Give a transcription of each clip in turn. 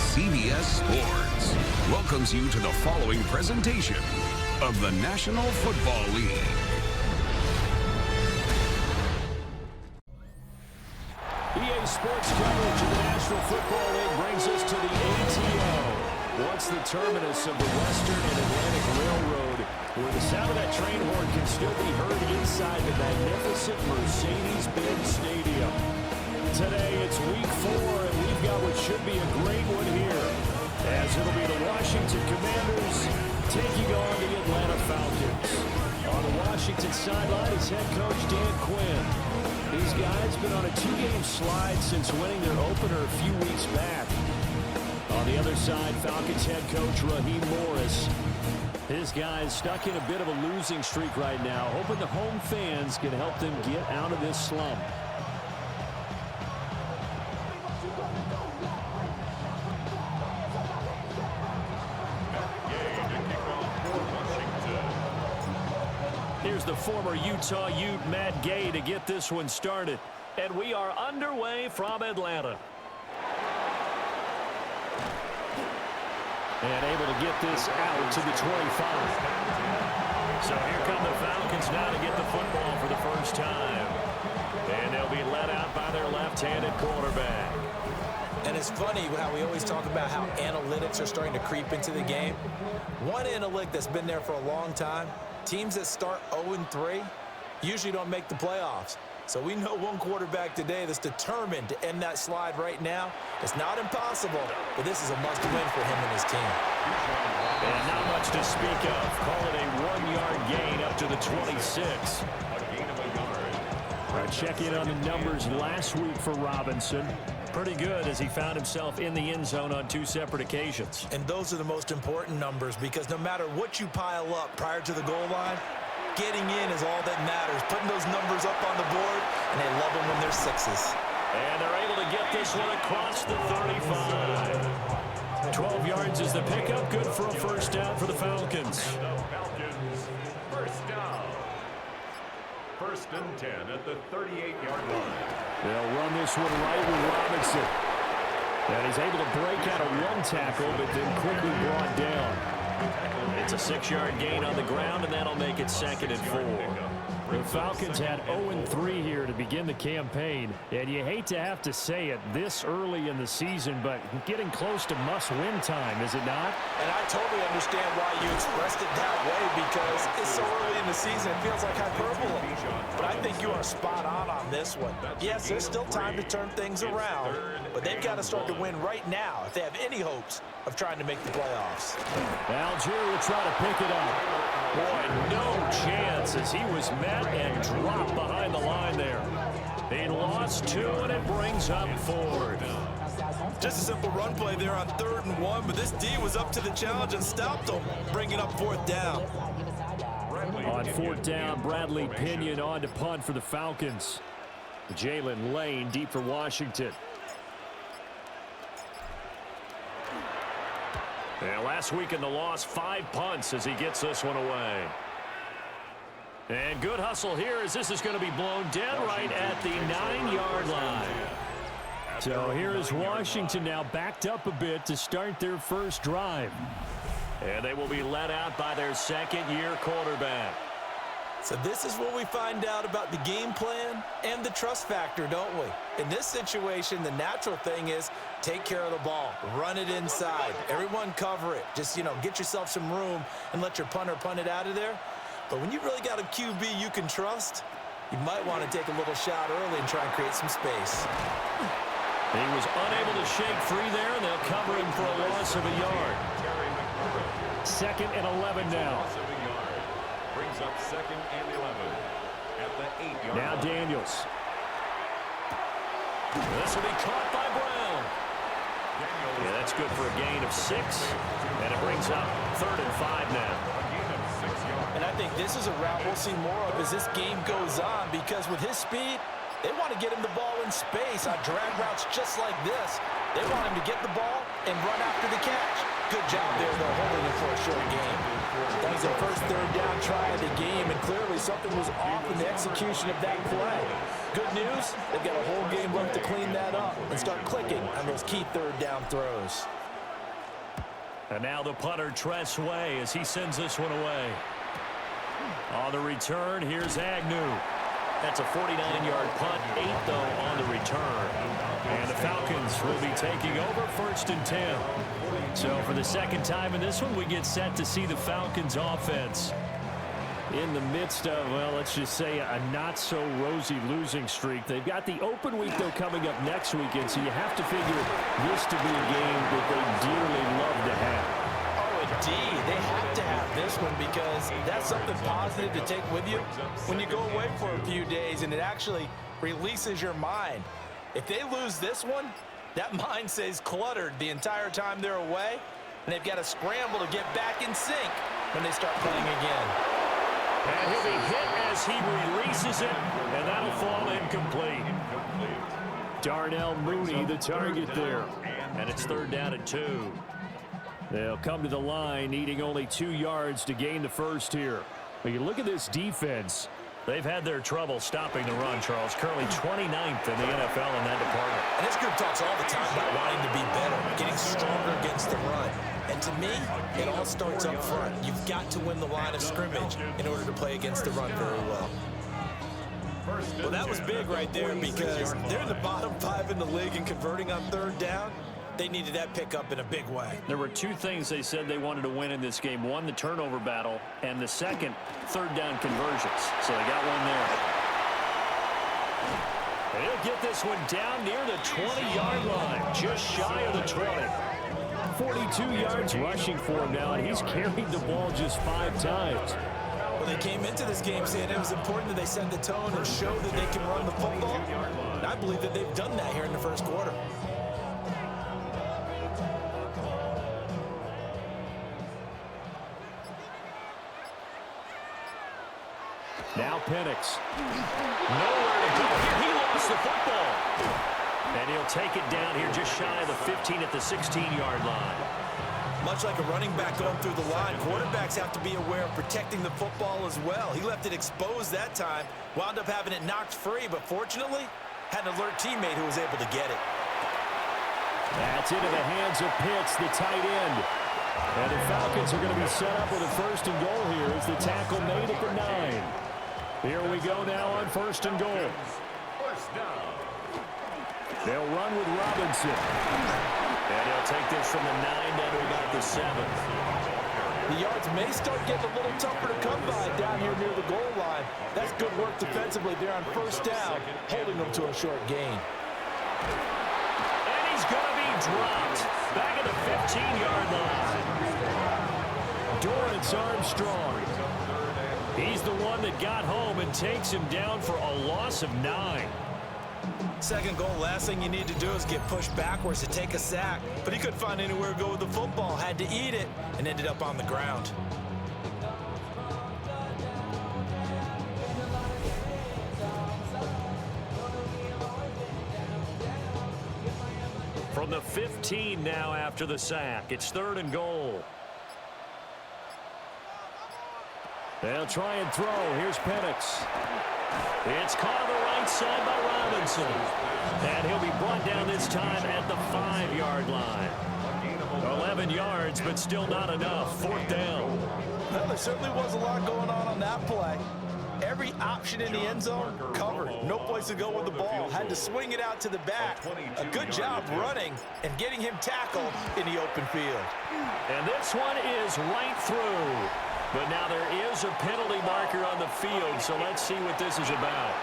CBS Sports welcomes you to the following presentation of the National Football League. EA Sports coverage of the National Football League brings us to the ATO. Once the terminus of the Western and Atlantic Railroad, where the sound of that train horn can still be heard inside the magnificent Mercedes-Benz Stadium. Today it's week 4, and we've got what should be a great one here, as it'll be the Washington Commanders taking on the Atlanta Falcons. On the Washington sideline is head coach Dan Quinn. These guys been on a 2-game slide since winning their opener a few weeks back. On the other side, Falcons head coach Raheem Morris. His guys stuck in a bit of a losing streak right now, hoping the home fans can help them get out of this slump. Here's the former Utah Ute Matt Gay to get this one started. And we are underway from Atlanta. And able to get this out to the 25. So here come the Falcons now to get the football for the first time. And they'll be led out by their left-handed quarterback. And it's funny how we always talk about how analytics are starting to creep into the game. One analytic that's been there for a long time, teams that start 0-3 usually don't make the playoffs. So we know one quarterback today that's determined to end that slide right now. It's not impossible, but this is a must-win for him and his team. And not much to speak of. Call it a 1-yard gain up to the 26. Check in on the numbers last week for Robinson. Pretty good as he found himself in the end zone on 2 separate occasions. And those are the most important numbers because no matter what you pile up prior to the goal line, getting in is all that matters. Putting those numbers up on the board, and they love them when they're 6s. And they're able to get this one across the 35. 12 yards is the pickup. Good for a first down for the Falcons. First down. 1st and 10 at the 38-yard line. They'll run this one right with Robinson. And he's able to break out of 1 tackle, but then quickly brought down. It's a 6-yard gain on the ground, and that'll make it 2nd and 4. The Falcons had 0-3 here to begin the campaign, and you hate to have to say it this early in the season, but getting close to must-win time, is it not? And I totally understand why you expressed it that way because it's so early in the season, it feels like hyperbole. But I think you are spot on this one. Yes, there's still time to turn things around, but they've got to start to win right now if they have any hopes of trying to make the playoffs. Algier will try to pick it up. Boy, no chance as he was met and dropped behind the line there. He lost 2, and it brings up 4th. Just a simple run play there on 3rd and 1, but this D was up to the challenge and stopped them, bringing up 4th down. On 4th down, Bradley Pinion on to punt for the Falcons. Jalen Lane deep for Washington. And last week in the loss, 5 punts as he gets this one away. And good hustle here as this is going to be blown dead right at the 9-yard line. So here is Washington now backed up a bit to start their first drive. And they will be led out by their 2nd-year quarterback. So this is what we find out about the game plan and the trust factor, don't we? In this situation, the natural thing is take care of the ball, run it inside, everyone cover it. Just, get yourself some room and let your punter punt it out of there. But when you really got a QB you can trust, you might want to take a little shot early and try and create some space. He was unable to shake free there, and they'll cover him for a loss of a yard. 2nd and 11 now. Brings up 2nd and 11 at the 8-yard line. Now Daniels. This will be caught by Brown. Yeah, that's good for a gain of 6. And it brings up 3rd and 5 now. And I think this is a route we'll see more of as this game goes on because with his speed, they want to get him the ball in space on drag routes just like this. They want him to get the ball and run after the catch. Good job there, though, holding it for a short game. That was their first 3rd down try of the game, and clearly something was off in the execution of that play. Good news, they've got a whole game left to clean that up and start clicking on those key 3rd down throws. And now the punter, Tress Way, as he sends this one away. On the return, here's Agnew. That's a 49-yard punt, 8, though, on the return. And the Falcons will be taking over 1st and 10. So for the second time in this one, we get set to see the Falcons offense in the midst of, well, let's just say a not-so-rosy losing streak. They've got the open week, though, coming up next weekend, so you have to figure this to be a game that they dearly love to have. Indeed, they have to have this one because that's something positive to take with you when you go away for a few days, and it actually releases your mind. If they lose this one, that mind stays cluttered the entire time they're away, and they've got to scramble to get back in sync when they start playing again. And he'll be hit as he releases it, and that'll fall incomplete. Darnell Mooney, the target there, and it's 3rd down and 2. They'll come to the line, needing only 2 yards to gain the first here. When you look at this defense, they've had their trouble stopping the run, Charles. Currently 29th in the NFL in that department. And this group talks all the time about wanting to be better, getting stronger against the run. And to me, it all starts up front. You've got to win the line of scrimmage in order to play against the run very well. Well, that was big right there because they're in the bottom 5 in the league in converting on 3rd down. They needed that pickup in a big way. There were 2 things they said they wanted to win in this game. One, the turnover battle, and the second, 3rd down conversions. So they got one there. They'll get this one down near the 20-yard line, just shy of the 20. 42 yards rushing for him now, and he's carried the ball just 5 times. Well, they came into this game saying it was important that they set the tone and show that they can run the football. And I believe that they've done that here in the first quarter. Now Penix. Nowhere to go here. He lost the football. And he'll take it down here just shy of the 15 at the 16-yard line. Much like a running back going through the line, quarterbacks have to be aware of protecting the football as well. He left it exposed that time, wound up having it knocked free, but fortunately, had an alert teammate who was able to get it. That's into the hands of Pitts, the tight end. And the Falcons are going to be set up with a 1st and goal here as the tackle made at the 9. Here we go now on 1st and goal. They'll run with Robinson. And he'll take this from the 9 down to about the 7. The yards may start getting a little tougher to come by down here near the goal line. That's good work defensively there on 1st down, holding them to a short gain. And he's going to be dropped back at the 15-yard line. Dorrance Armstrong. He's the one that got home and takes him down for a loss of 9. 2nd goal, last thing you need to do is get pushed backwards to take a sack. But he couldn't find anywhere to go with the football, had to eat it, and ended up on the ground. From the 15 now after the sack. It's 3rd and goal. They'll try and throw. Here's Penix. It's caught on the right side by Robinson. And he'll be brought down this time at the 5-yard line. 11 yards, but still not enough. 4th down. Well, there certainly was a lot going on that play. Every option in the end zone covered. No place to go with the ball. Had to swing it out to the back. A good job running and getting him tackled in the open field. And this one is right through. But now there is a penalty marker on the field, so let's see what this is about.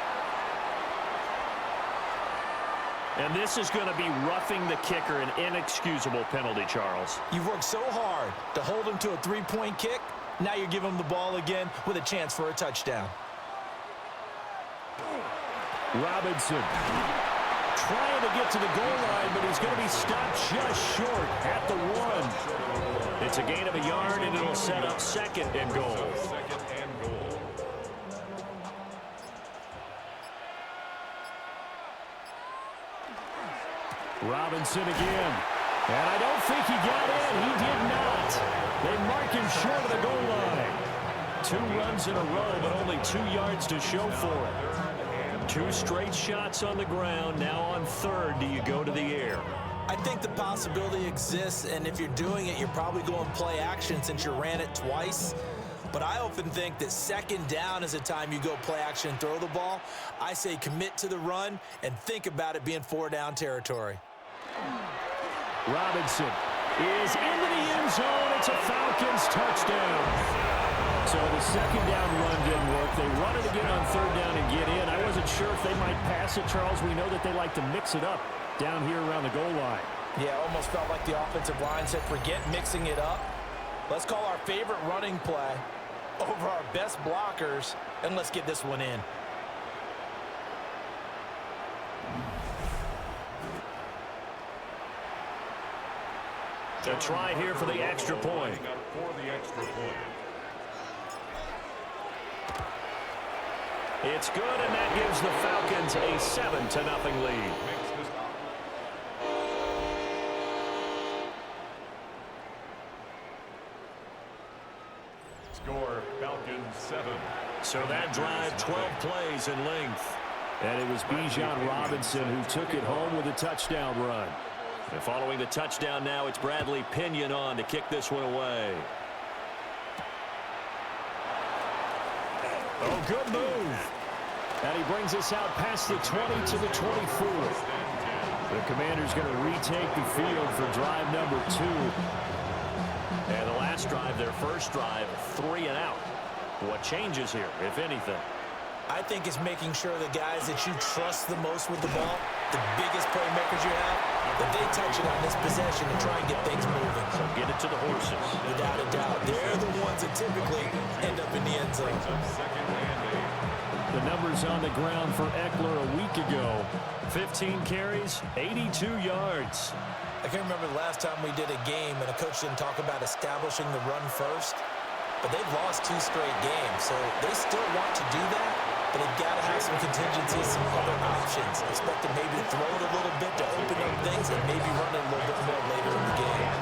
And this is going to be roughing the kicker, an inexcusable penalty, Charles. You've worked so hard to hold him to a 3-point kick. Now you're giving him the ball again with a chance for a touchdown. Robinson trying to get to the goal line, but he's going to be stopped just short at the 1. It's a gain of a yard, and it'll set up 2nd and goal. Robinson again. And I don't think he got in. He did not. They mark him short of the goal line. 2 runs in a row, but only 2 yards to show for it. 2 straight shots on the ground. Now on 3rd, do you go to the air? I think think the possibility exists, and if you're doing it, you're probably going play action since you ran it twice. But I often think that second down is a time you go play action and throw the ball. I say commit to the run and think about it being 4-down territory. Robinson is into the end zone. It's a Falcons touchdown. So the second down run didn't work. They run it again on third down and get in. I wasn't sure if they might pass it, Charles. We know that they like to mix it up down here around the goal line. Yeah, almost felt like the offensive line said, forget mixing it up. Let's call our favorite running play over our best blockers, and let's get this one in. To try here for the extra point. It's good, and that gives the Falcons a 7-0 lead. Score, Falcons 7. So that drive, 12 plays in length. And it was Bijan Robinson who took it home with a touchdown run. And following the touchdown now, it's Bradley Pinion on to kick this one away. Oh, good move. And he brings us out past the 20 to the 24. The Commander's going to retake the field for drive number 2. And the last drive, their first drive, 3 and out. What changes here, if anything? I think it's making sure the guys that you trust the most with the ball, the biggest playmakers you have, that they touch it on this possession and try and get things moving. So get it to the horses. Without a doubt. They're the ones that typically end up in the end zone. The numbers on the ground for Eckler a week ago. 15 carries, 82 yards. I can't remember the last time we did a game and a coach didn't talk about establishing the run first. But they've lost 2 straight games, so they still want to do that. But they've got to have some contingencies, some other options. Expect to maybe throw it a little bit to open up things and maybe run it a little bit more later in the game.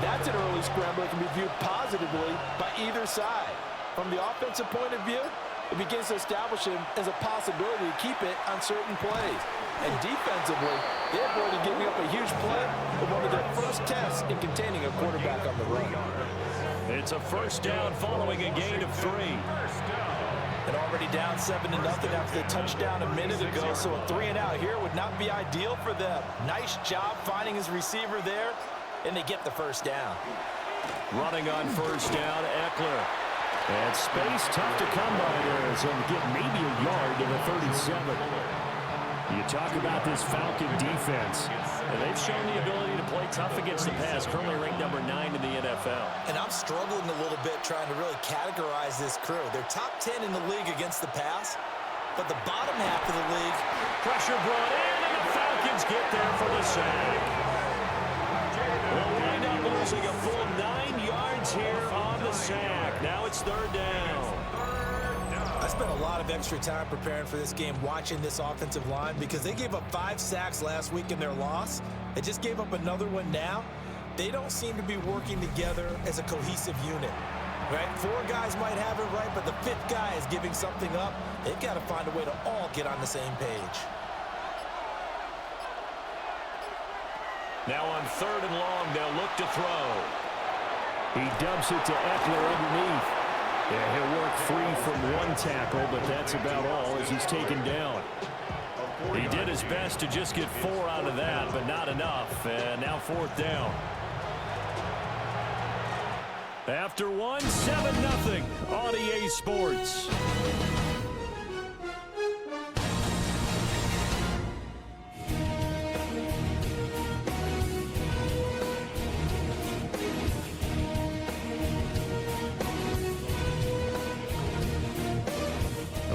That's an early scramble that can be viewed positively by either side. From the offensive point of view, it begins to establish him as a possibility to keep it on certain plays. And defensively, they avoided giving up a huge play with one of their first tests in containing a quarterback on the run. It's a first down following a gain of 3. And already down 7-0 after the touchdown a minute ago, so a 3 and out here would not be ideal for them. Nice job finding his receiver there, and they get the first down. Running on first down, Eckler. And space tough to come by there, so get maybe a yard to the 37. You talk about this Falcon defense, and they've shown the ability to play tough against the pass, currently ranked number 9 in the NFL. And I'm struggling a little bit trying to really categorize this crew. They're top 10 in the league against the pass, but the bottom half of the league. Pressure brought in, and the Falcons get there for the sack. They'll wind up losing a full 9 yards here on the sack. Now it's third down. I spent a lot of extra time preparing for this game watching this offensive line because they gave up 5 sacks last week in their loss. They just gave up another one now. They don't seem to be working together as a cohesive unit, right? 4 guys might have it right, but the 5th guy is giving something up. They've got to find a way to all get on the same page. Now on third and long, they'll look to throw. He dumps it to Eckler underneath. Yeah, he'll work free from 1 tackle, but that's about all as he's taken down. He did his best to just get 4 out of that, but not enough. And now 4th down. After 1, 7-0 on EA Sports.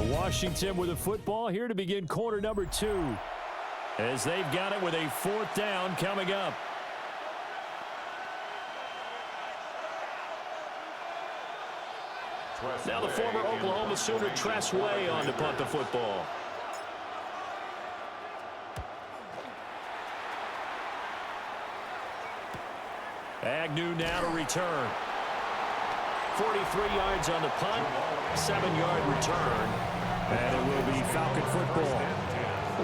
Washington with a football here to begin quarter number 2 as they've got it with a 4th down coming up. Now the former Oklahoma Sooner Tress Way on to punt the football. Agnew now to return. 43 yards on the punt, 7-yard return. And it will be Falcon football.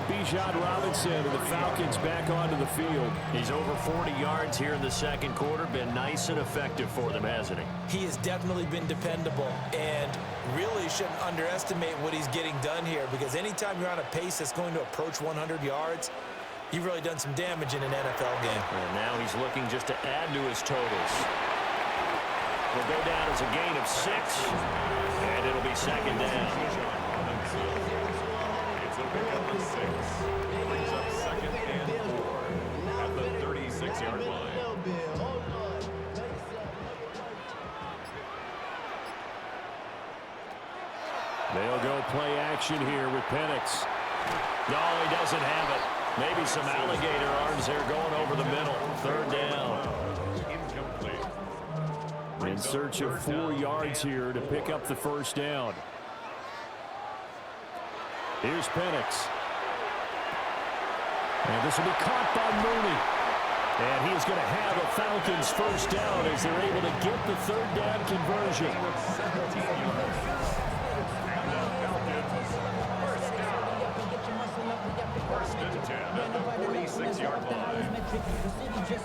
Bijan Robinson and the Falcons back onto the field. He's over 40 yards here in the second quarter. Been nice and effective for them, hasn't he? He has definitely been dependable, and really shouldn't underestimate what he's getting done here, because anytime you're on a pace that's going to approach 100 yards, you've really done some damage in an NFL game. And now he's looking just to add to his totals. Will go down as a gain of 6, and it'll be second down. It's a pickup of 6. Brings up second and 4 at the 36-yard line. They'll go play action here with Penix. No, he doesn't have it. Maybe some alligator arms there going over the middle. Third down. Incomplete. In search of 4 yards here to pick up the first down. Here's Penix. And this will be caught by Mooney. And he is going to have a Falcons first down as they're able to get the third down conversion.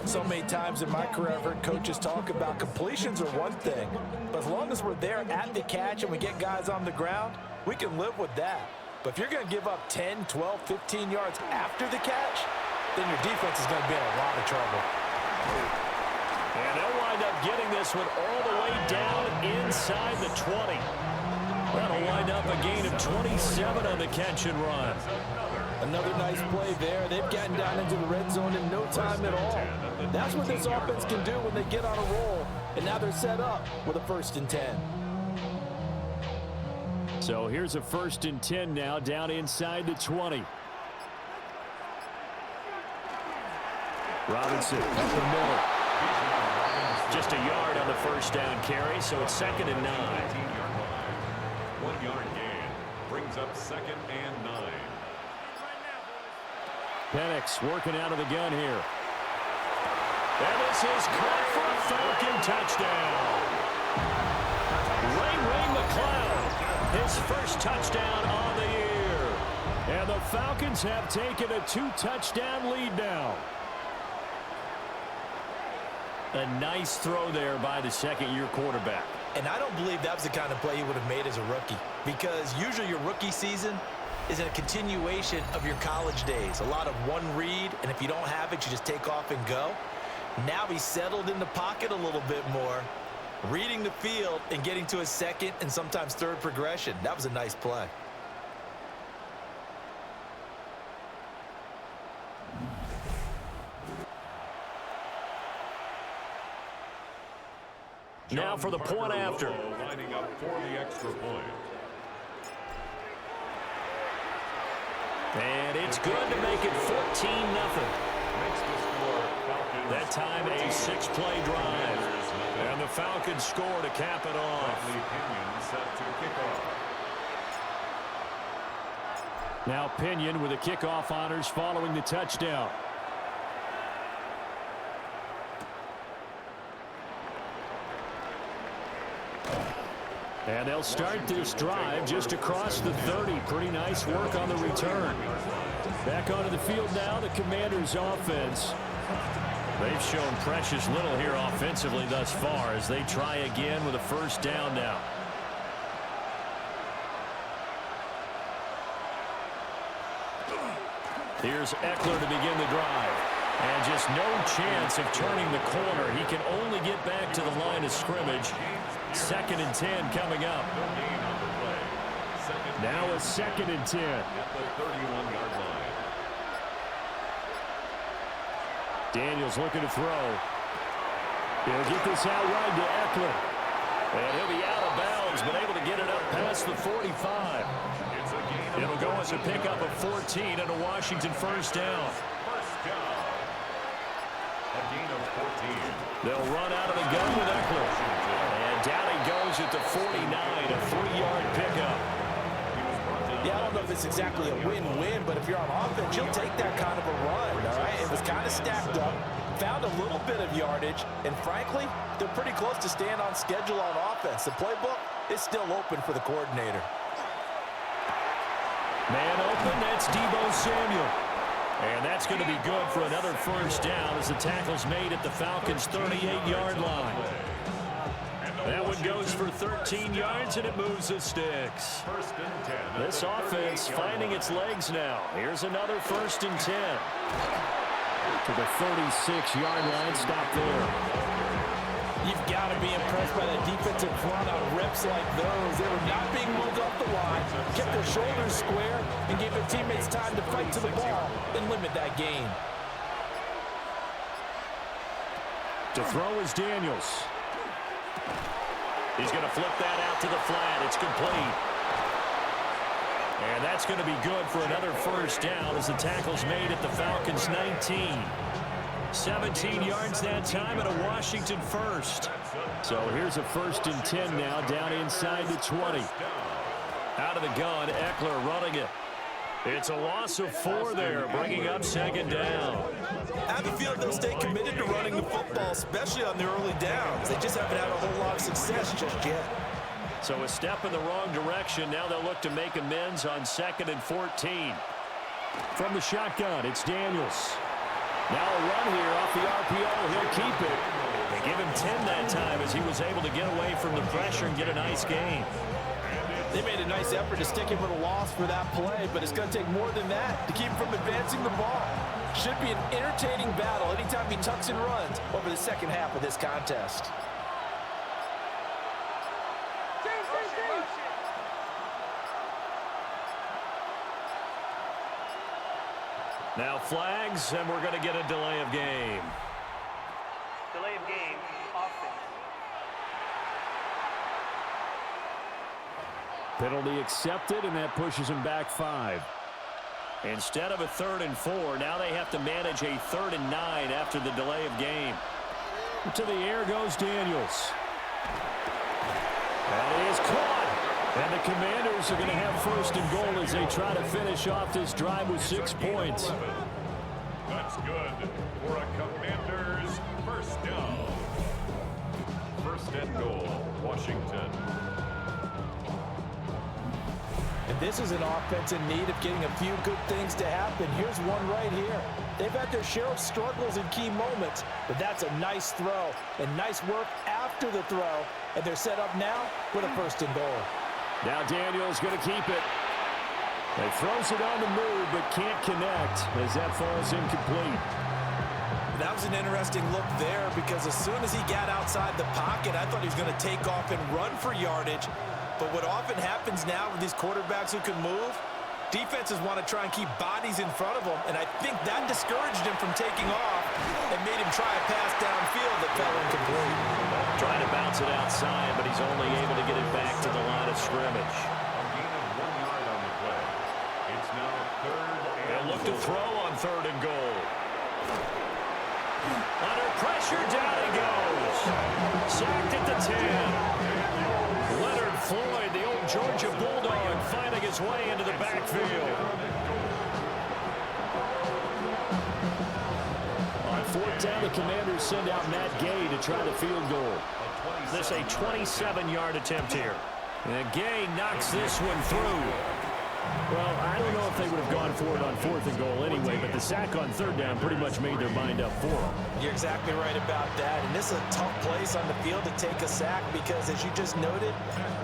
So many times in my career, I've heard coaches talk about completions are one thing, but as long as we're there at the catch and we get guys on the ground, we can live with that. But if you're going to give up 10, 12, 15 yards after the catch, then your defense is going to be in a lot of trouble. And they'll wind up getting this one all the way down inside the 20. That'll wind up a gain of 27 on the catch and run. Another nice play there. They've gotten down into the red zone in no time at all. That's what this offense can do when they get on a roll. And now they're set up with a 1st and 10. So here's a 1st and 10 now down inside the 20. Robinson up the middle. Just a yard on the first down carry, so it's 2nd and 9. 1 yard gain. Brings up 2nd and 9. Penix working out of the gun here. And this is caught for a Falcon touchdown. Ray McCloud, his first touchdown on the year. And the Falcons have taken a 2-touchdown lead now. A nice throw there by the second-year quarterback. And I don't believe that was the kind of play he would have made as a rookie, because usually your rookie season is a continuation of your college days. A lot of one read, and if you don't have it, you just take off and go. Now he's settled in the pocket a little bit more, reading the field and getting to his second and sometimes third progression. That was a nice play. Now for the point after. Lining up for the extra point. And it's good to make it 14-0. Makes the score Falcons. That time a 6-play drive. And the Falcons score to cap it off. Pinion set to kick off. Now Pinion with the kickoff honors following the touchdown. And they'll start this drive just across the 30. Pretty nice work on the return. Back onto the field now, the Commanders' offense. They've shown precious little here offensively thus far as they try again with a first down now. Here's Eckler to begin the drive. And just no chance of turning the corner. He can only get back to the line of scrimmage. 2nd and 10 coming up. Now a 2nd and 10. At the 31-yard line. Daniels looking to throw. He'll get this out wide to Eckler. And he'll be out of bounds, but able to get it up past the 45. It'll go as a pickup of 14 and a Washington first down. A gain of 14. They'll run out of the gun with Eckler. And down he goes at the 49, a 3-yard pickup. Yeah, I don't know if it's exactly a win-win, but if you're on offense, you'll take that kind of a run, all right? It was kind of stacked up, found a little bit of yardage, and frankly, they're pretty close to staying on schedule on offense. The playbook is still open for the coordinator. Man open, that's It's Deebo Samuel. And that's going to be good for another first down as the tackle's made at the Falcons' 38-yard line. That one goes for 13 yards, and it moves the sticks. This offense finding its legs now. Here's another 1st and 10. To the 36-yard line. Stop there. You've got to be impressed by that defensive front on reps like those. They were not being moved off the line, kept their shoulders square, and gave their teammates time to fight to the ball and limit that gain. To throw is Daniels. He's going to flip that out to the flat. It's complete. And that's going to be good for another first down as the tackle's made at the Falcons' 19. 17 yards that time and a Washington first. So here's a 1st and 10 now down inside the 20. Out of the gun, Eckler running it. It's a loss of 4 there, bringing up 2nd down. I have a feeling they'll stay committed to running the football, especially on the early downs. They just haven't had a whole lot of success just yet. So a step in the wrong direction. Now they'll look to make amends on 2nd and 14. From the shotgun, it's Daniels. Now a run here off the RPO. He'll keep it. They give him 10 that time as he was able to get away from the pressure and get a nice gain. They made a nice effort to stick him with a loss for that play, but it's going to take more than that to keep him from advancing the ball. Should be an entertaining battle anytime he tucks and runs over the second half of this contest. Now flags, and we're going to get a delay of game. Delay of game, offense. Penalty accepted, and that pushes him back 5. Instead of a 3rd and 4, now they have to manage a 3rd and 9 after the delay of game. To the air goes Daniels. That is caught. And the Commanders are going to have 1st and goal as they try to finish off this drive with 6 points. That's good for a Commanders first down. 1st and goal, Washington. And this is an offense in need of getting a few good things to happen. Here's one right here. They've had their share of struggles in key moments, but that's a nice throw and nice work after the throw. And they're set up now with a 1st and goal. Now Daniels going to keep it. He throws it on the move, but can't connect as that falls incomplete. That was an interesting look there because as soon as he got outside the pocket, I thought he was going to take off and run for yardage. But what often happens now with these quarterbacks who can move, defenses want to try and keep bodies in front of them, and I think that discouraged him from taking off and made him try a pass downfield that fell incomplete. Trying to bounce it outside, but he's only able to get it back to the line of scrimmage. A gain of 1 yard on the play. It's now 3rd and They'll look to throw on 3rd and goal. Under pressure, down he goes. Sacked at the 10. Leonard Floyd, the old Georgia Bulldog, finding his way into the backfield. On 4th down, the Commanders send out Matt Gay to try the field goal. This a 27-yard attempt here. And Gay knocks this one through. Well, I don't know if they would have gone for it on 4th and goal anyway, but the sack on 3rd down pretty much made their mind up for them. You're exactly right about that. And this is a tough place on the field to take a sack because, as you just noted,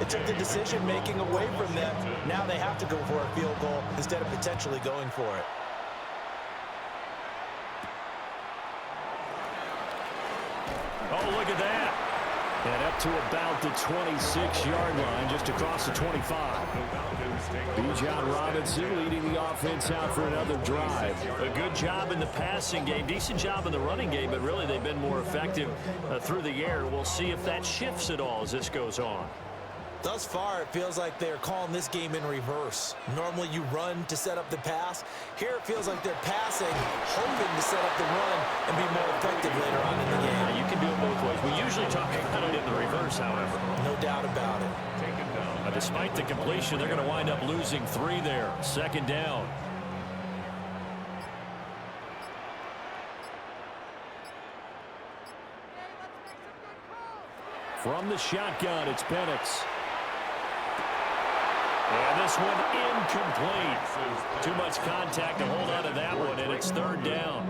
it took the decision-making away from them. Now they have to go for a field goal instead of potentially going for it. Oh, look at that. And up to about the 26-yard line, just across the 25. Bijan Robinson leading the offense out for another drive. A good job in the passing game, decent job in the running game, but really they've been more effective through the air. We'll see if that shifts at all as this goes on. Thus far, it feels like they're calling this game in reverse. Normally you run to set up the pass. Here it feels like they're passing, hoping to set up the run and be more effective later on in the game. You can do it both ways. We usually talk about it in the reverse, however. No doubt about it. Despite the completion, they're going to wind up losing 3 there. 2nd down. From the shotgun, it's Penix. And this one incomplete. Too much contact to hold on to that one, and it's third down.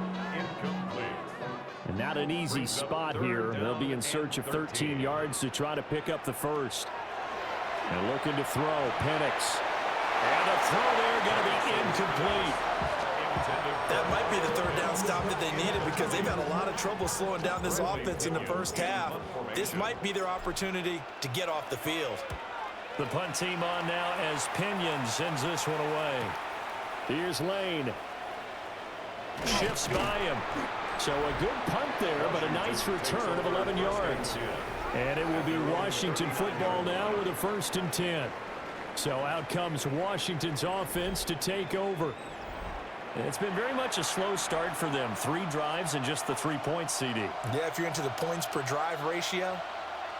And not an easy spot here. They'll be in search of 13 yards to try to pick up the first. And looking to throw, Penix. And the throw there going to be incomplete. That might be the third down stop that they needed because they've had a lot of trouble slowing down this offense in the first half. This might be their opportunity to get off the field. The punt team on now as Pinion sends this one away. Here's Lane. Shifts by him. So a good punt there, but a nice return of 11 yards. And it will be Washington football now with a 1st and 10. So out comes Washington's offense to take over. It's been very much a slow start for them. 3 drives and just the 3 points, CD. Yeah, if you're into the points per drive ratio,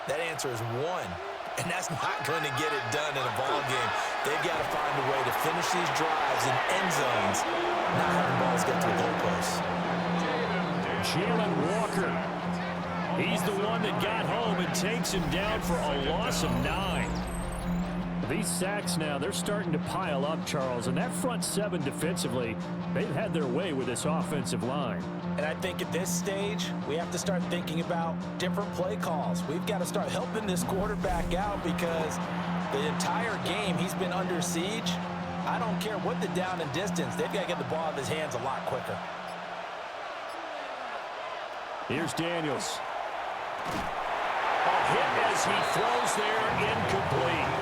that answer is 1. And that's not going to get it done in a ball game. They've got to find a way to finish these drives in end zones, not have the balls get to the goalposts. Jaylen Walker. He's the one that got home and takes him down for a loss of 9. These sacks now, they're starting to pile up, Charles. And that front 7 defensively, they've had their way with this offensive line. And I think at this stage, we have to start thinking about different play calls. We've got to start helping this quarterback out because the entire game he's been under siege. I don't care what the down and distance. They've got to get the ball out of his hands a lot quicker. Here's Daniels. A hit as he throws there, incomplete.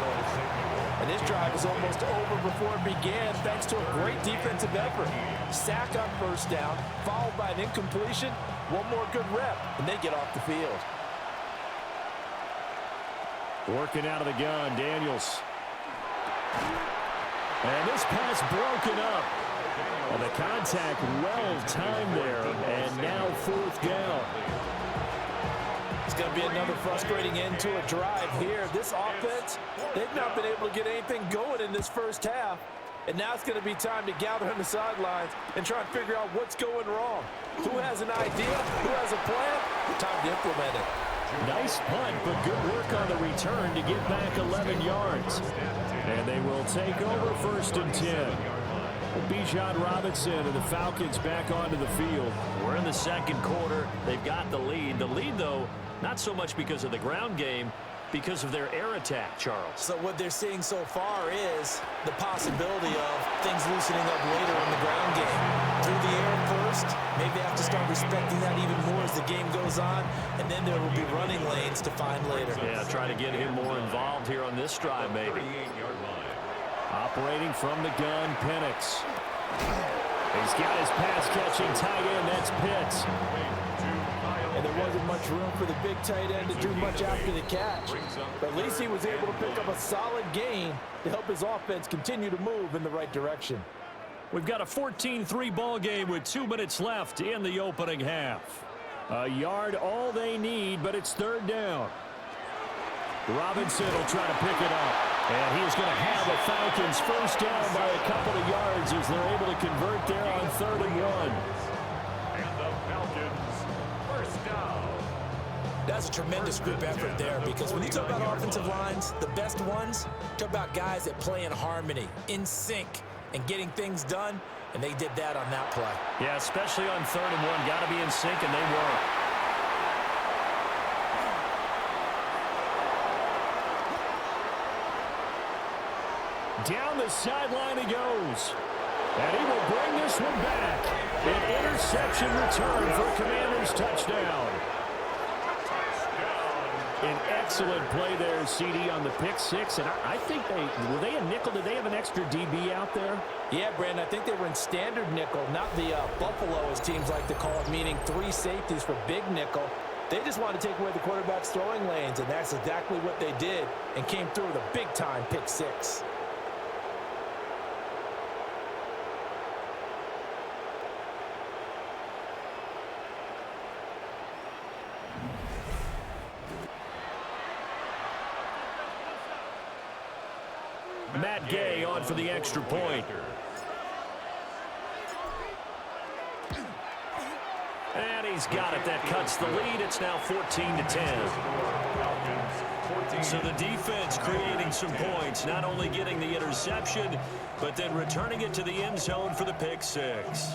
And this drive is almost over before it began thanks to a great defensive effort. Sack on 1st down, followed by an incompletion. One more good rep, and they get off the field. Working out of the gun, Daniels. And this pass broken up. And the contact well timed there, and now 4th down. It's going to be another frustrating end to a drive here. This offense, they've not been able to get anything going in this first half. And now it's going to be time to gather on the sidelines and try and figure out what's going wrong. Who has an idea? Who has a plan? Time to implement it. Nice punt, but good work on the return to get back 11 yards. And they will take over 1st and 10. Bijan Robinson and the Falcons back onto the field. We're in the 2nd quarter. They've got the lead. The lead, though, not so much because of the ground game, because of their air attack, Charles. So what they're seeing so far is the possibility of things loosening up later in the ground game. Through the air first, maybe they have to start respecting that even more as the game goes on, and then there will be running lanes to find later. Yeah, try to get him more involved here on this drive, maybe. Operating from the gun, Penix. He's got his pass-catching tight end. That's Pitts. And there wasn't much room for the big tight end to do much after the catch. But at least he was able to pick up a solid gain to help his offense continue to move in the right direction. We've got a 14-3 ball game with 2 minutes left in the opening half. A yard all they need, but it's 3rd down. Robinson will try to pick it up. And he's going to have the Falcons 1st down by a couple of yards as they're able to convert there on 3rd and 1. And the Falcons 1st down. That's a tremendous group effort there because when you talk about offensive lines, the best ones, talk about guys that play in harmony, in sync, and getting things done, and they did that on that play. Yeah, especially on 3rd and 1. Got to be in sync, and they were. Down the sideline he goes. And he will bring this one back. An interception return for Commanders touchdown. An excellent play there, CD, on the pick 6. And I think were they a nickel? Did they have an extra DB out there? Yeah, Brandon, I think they were in standard nickel, not the Buffalo, as teams like to call it, meaning 3 safeties for big nickel. They just wanted to take away the quarterback's throwing lanes, and that's exactly what they did and came through with a big-time pick 6. Matt Gay on for the extra point. And he's got it. That cuts the lead. It's now 14-10. So the defense creating some points, not only getting the interception, but then returning it to the end zone for the pick six.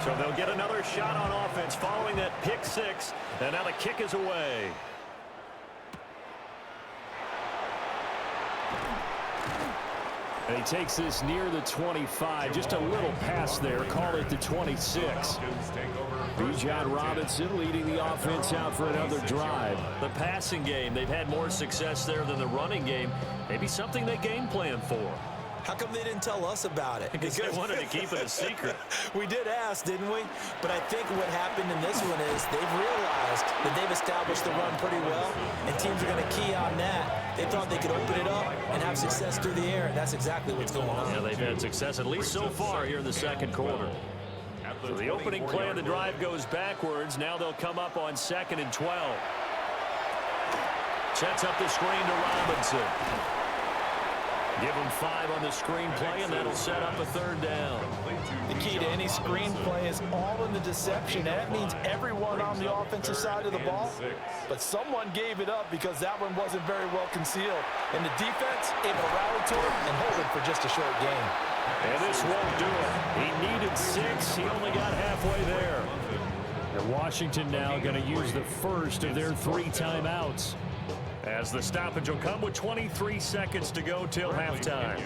So they'll get another shot on offense following that pick six, and now the kick is away. And he takes this near the 25. Just a little pass there. Call it the 26. Bijan Robinson leading the offense out for another drive. The passing game, they've had more success there than the running game. Maybe something they game plan for. How come they didn't tell us about it? Because they wanted to keep it a secret. We did ask, didn't we? But I think what happened in this one is they've realized that they've established the run pretty well, and teams are going to key on that. They thought they could open it up and have success through the air, and that's exactly what's going on. Yeah, they've had success, at least so far, here in the second quarter. So the opening play of the drive goes backwards. Now they'll come up on 2nd and 12. Sets up the screen to Robinson. Give him 5 on the screen play, and that'll set up a 3rd down. The key to any screen play is all in the deception. That means everyone on the offensive side of the ball, but someone gave it up because that one wasn't very well concealed. And the defense able to rally to it and hold it for just a short game. And this won't do it. He needed 6. He only got halfway there. And Washington now going to use the first of their 3 timeouts, as the stoppage will come with 23 seconds to go till halftime.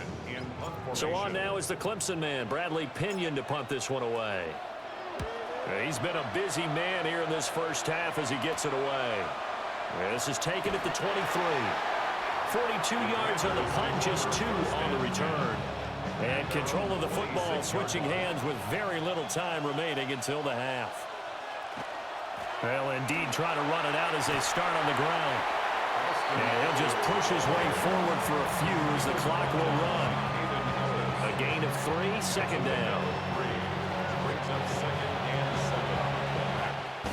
So on now is the Clemson man, Bradley Pinion, to punt this one away. He's been a busy man here in this first half as he gets it away. This is taken at the 23. 42 yards on the punt, just 2 on the return. And control of the football, switching hands with very little time remaining until the half. Well, indeed, try to run it out as they start on the ground. And he'll just push his way forward for a few as the clock will run. A gain of 3, 2nd down.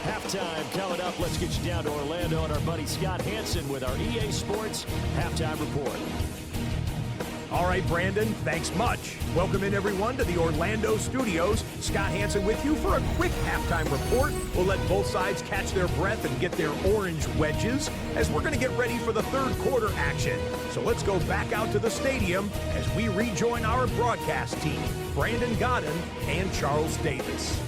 Halftime coming up. Let's get you down to Orlando and our buddy Scott Hansen with our EA Sports Halftime Report. All right, Brandon, thanks much. Welcome in, everyone, to the Orlando studios. Scott Hansen with you for a quick halftime report. We'll let both sides catch their breath and get their orange wedges as we're going to get ready for the 3rd quarter action. So let's go back out to the stadium as we rejoin our broadcast team, Brandon Godden and Charles Davis.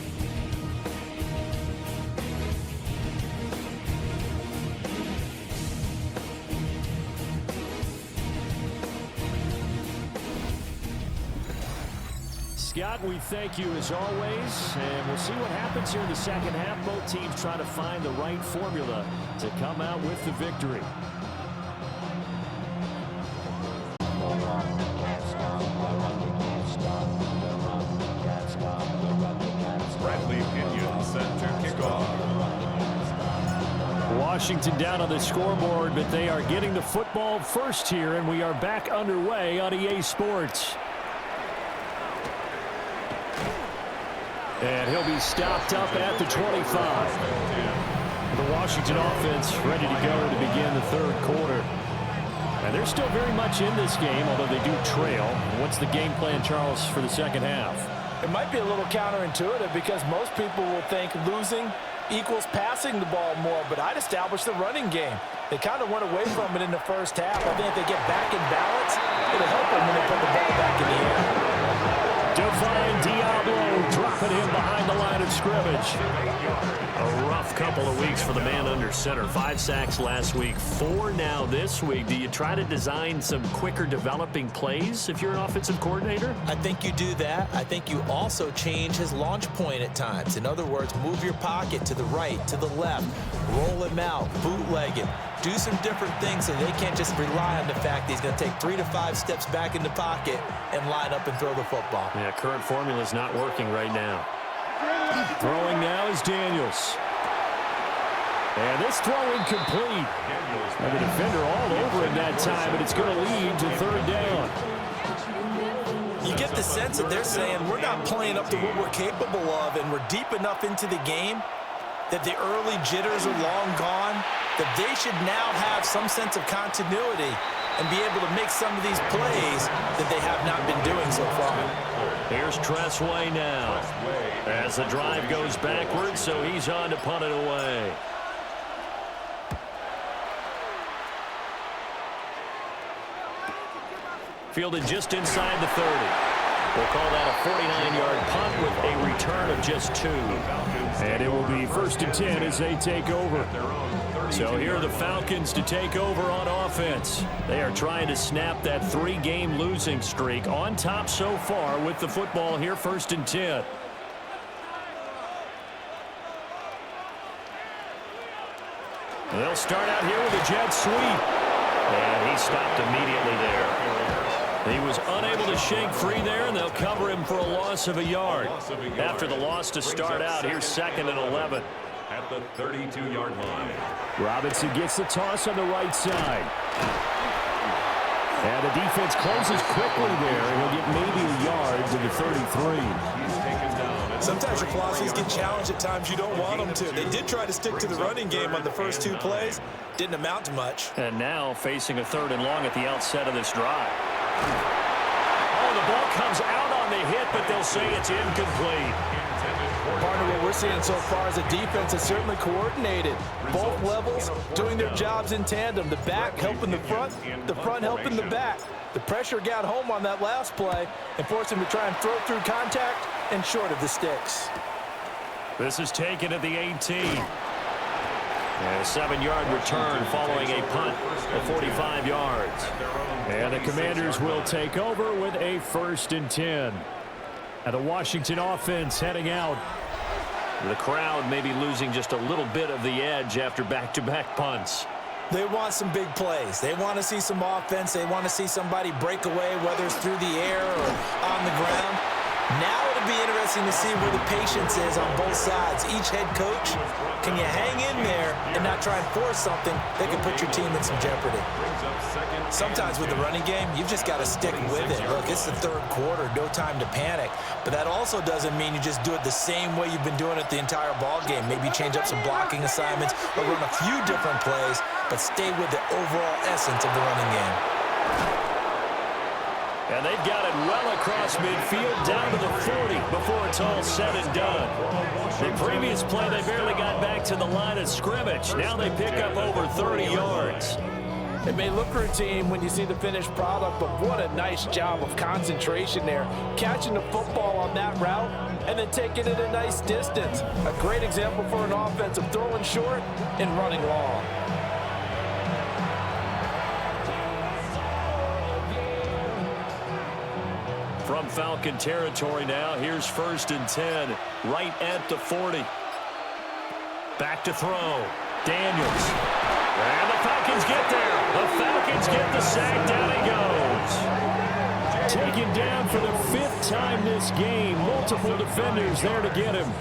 Scott, we thank you as always, and we'll see what happens here in the second half. Both teams trying to find the right formula to come out with the victory. Bradley Pinion set to kick off. Washington down on the scoreboard, but they are getting the football first here, and we are back underway on EA Sports. And he'll be stopped up at the 25. The Washington offense ready to go to begin the 3rd quarter. And they're still very much in this game, although they do trail. What's the game plan, Charles, for the second half? It might be a little counterintuitive because most people will think losing equals passing the ball more, but I'd establish the running game. They kind of went away from it in the first half. I think if they get back in balance, it'll help them when they put the ball back in the air. Define Diablo dropping him behind the line of scrimmage. A rough couple of weeks for the man under center. 5 sacks last week, 4 now this week. Do you try to design some quicker developing plays if you're an offensive coordinator? I think you do that. I think you also change his launch point at times. In other words, move your pocket to the right, to the left, roll him out, bootleg him. Do some different things so they can't just rely on the fact that he's going to take 3 to 5 steps back in the pocket and line up and throw the football. Yeah, current formula is not working right now. Throwing now is Daniels. And this throw incomplete. And the defender all over him that time, but it's going to lead to 3rd down. You get the sense that they're saying we're not playing up to what we're capable of, and we're deep enough into the game that the early jitters are long gone, that they should now have some sense of continuity and be able to make some of these plays that they have not been doing so far. Here's Tressway now. As the drive goes backwards, so he's on to punt it away. Fielded just inside the 30. We'll call that a 49-yard punt with a return of just 2. And it will be 1st and 10 as they take over. So here are the Falcons to take over on offense. They are trying to snap that 3-game losing streak, on top so far with the football here, 1st and 10. They'll start out here with a jet sweep. And he stopped immediately there. He was unable to shake free there, and they'll cover him for a loss of a yard. After the loss to start out, here's 2nd and 11. At the 32-yard line. Robinson gets the toss on the right side. And the defense closes quickly there, and he'll get maybe a yard to the 33. Sometimes your philosophies get challenged at times you don't want them to. They did try to stick to the running game on the first 2 plays. Didn't amount to much. And now facing a 3rd and long at the outset of this drive. Oh, the ball comes out on the hit, but they'll say it's incomplete. Part of what we're seeing so far is a defense that's certainly coordinated. Both levels doing their jobs in tandem. The back helping the front helping the back. The pressure got home on that last play and forced him to try and throw through contact and short of the sticks. This is taken at the 18. And a 7-yard return following a punt of 45 yards. And the Commanders will take over with a 1st and 10. And the Washington offense heading out. The crowd may be losing just a little bit of the edge after back-to-back punts. They want some big plays. They want to see some offense. They want to see somebody break away, whether it's through the air or on the ground. Now it'll be interesting to see where the patience is on both sides. Each head coach, can you hang in there and not try and force something that can put your team in some jeopardy? Sometimes with the running game, you've just got to stick with it. Look, it's the 3rd quarter, no time to panic. But that also doesn't mean you just do it the same way you've been doing it the entire ball game. Maybe change up some blocking assignments or run a few different plays, but stay with the overall essence of the running game. And they've got it well across midfield down to the 40 before it's all said and done. The previous play, they barely got back to the line of scrimmage. Now they pick up over 30 yards. It may look routine when you see the finished product, but what a nice job of concentration there. Catching the football on that route and then taking it a nice distance. A great example for an offense of throwing short and running long. From Falcon territory now, here's 1st and 10, right at the 40. Back to throw. Daniels. And the Falcons get there. The Falcons get the sack. Down he goes. Taken down for the 5th time this game. Multiple defenders there to get him.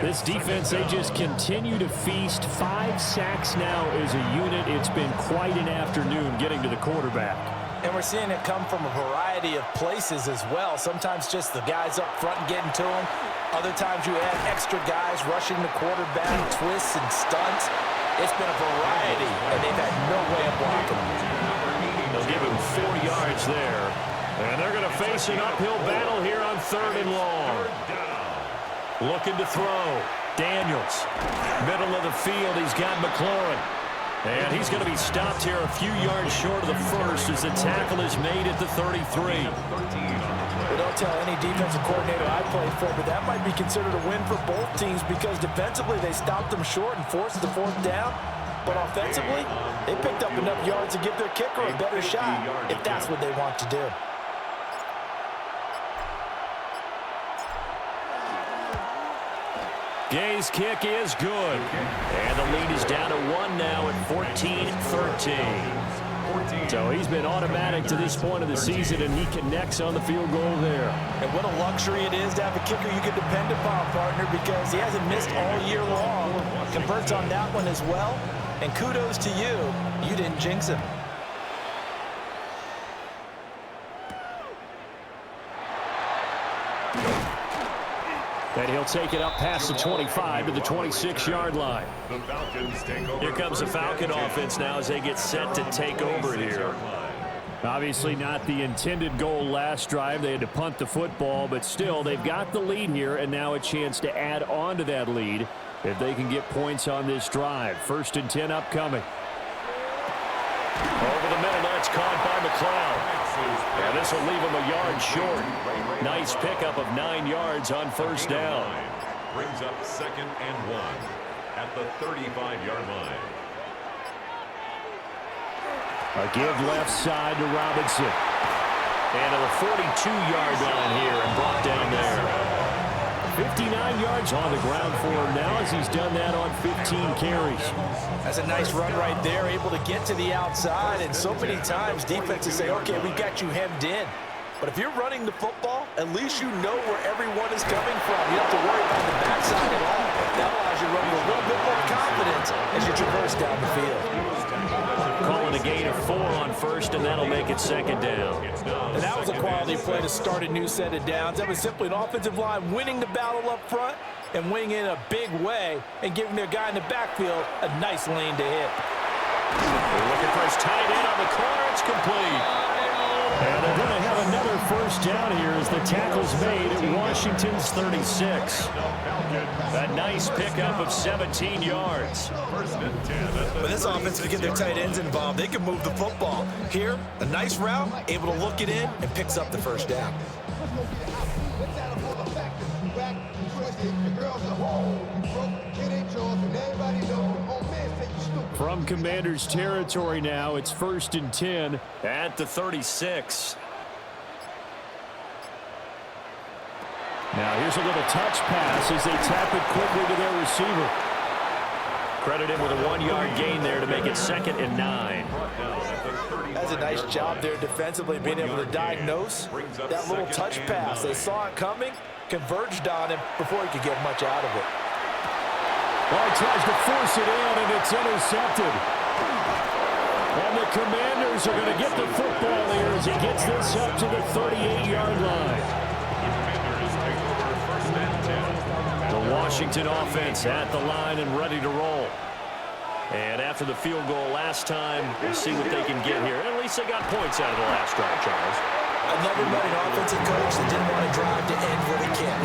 This defense, they just continue to feast. 5 sacks now as a unit. It's been quite an afternoon getting to the quarterback. And we're seeing it come from a variety of places as well. Sometimes just the guys up front getting to him. Other times you add extra guys rushing the quarterback, twists and stunts. It's been a variety, and they've had no way of blocking him. They'll give him 4 yards there. And they're going to face an uphill battle here on 3rd and long. Looking to throw. Daniels. Middle of the field, he's got McLaurin. And he's going to be stopped here a few yards short of the first as the tackle is made at the 33. Well, don't tell any defensive coordinator I played for, but that might be considered a win for both teams because defensively they stopped them short and forced the 4th down. But offensively, they picked up enough yards to give their kicker a better shot if that's what they want to do. Gay's kick is good. And the lead is down to 1 now at 14-13. So he's been automatic to this point of the season, and he connects on the field goal there. And what a luxury it is to have a kicker you can depend upon, partner, because he hasn't missed all year long. Converts on that one as well. And kudos to you. You didn't jinx him. And he'll take it up past the 25 to the 26-yard line. Here comes the Falcon offense now as they get set to take over here. Obviously not the intended goal last drive. They had to punt the football, but still, they've got the lead here, and now a chance to add on to that lead if they can get points on this drive. 1st and 10 upcoming. Over the middle, that's caught by McLeod. And this will leave him a yard short. Nice pickup of 9 yards on 1st down. Brings up 2nd and 1 at the 35-yard line. A give left side to Robinson. And to the 42-yard line here and brought down there. 59 yards on the ground for him now as he's done that on 15 carries. That's a nice run right there, able to get to the outside. And so many times defenses say, okay, we got you hemmed in. But if you're running the football, at least you know where everyone is coming from. You don't have to worry about the backside at all. That allows you to run with a little bit more confidence as you traverse down the field. Calling a gain of 4 on 1st, and that'll make it 2nd down. And that was a quality play to start a new set of downs. That was simply an offensive line winning the battle up front and winning in a big way and giving their guy in the backfield a nice lane to hit. They're looking for his tight end on the corner. It's complete. And they're going to have another 1st down here as the tackle's made at Washington's 36. A nice pickup of 17 yards. When this offense can get their tight ends involved, they can move the football. Here, a nice route, able to look it in, and picks up the 1st down. From Commanders territory now, it's 1st and 10 at the 36. Now here's a little touch pass as they tap it quickly to their receiver. Credit him with a 1-yard gain there to make it 2nd and 9. That's a nice job there defensively, being able to diagnose that little touch pass. They saw it coming, converged on him before he could get much out of it. Well, he tries to force it in, and it's intercepted. And the Commanders are going to get the football here as he gets this up to the 38-yard line. The Washington offense at the line and ready to roll. And after the field goal last time, we'll see what they can get here. At least they got points out of the last drive, Charles. I've never met an offensive coach that didn't want to drive to end with a kick.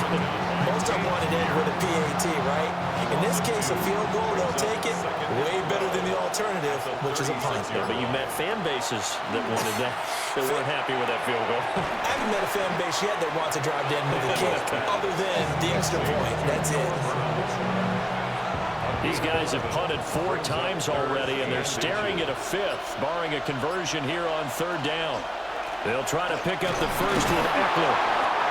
Most of them wanted to end with a PAT, right? In this case, a field goal, they'll take it way better than the alternative, which is a punt. Yeah, but you met fan bases that wanted that, that weren't happy with that field goal. I haven't met a fan base yet that wants to drive to end with a kick, other than the extra point. That's it. These guys have punted 4 times already, and they're staring at a 5th, barring a conversion here on 3rd down. They'll try to pick up the 1st with Eckler.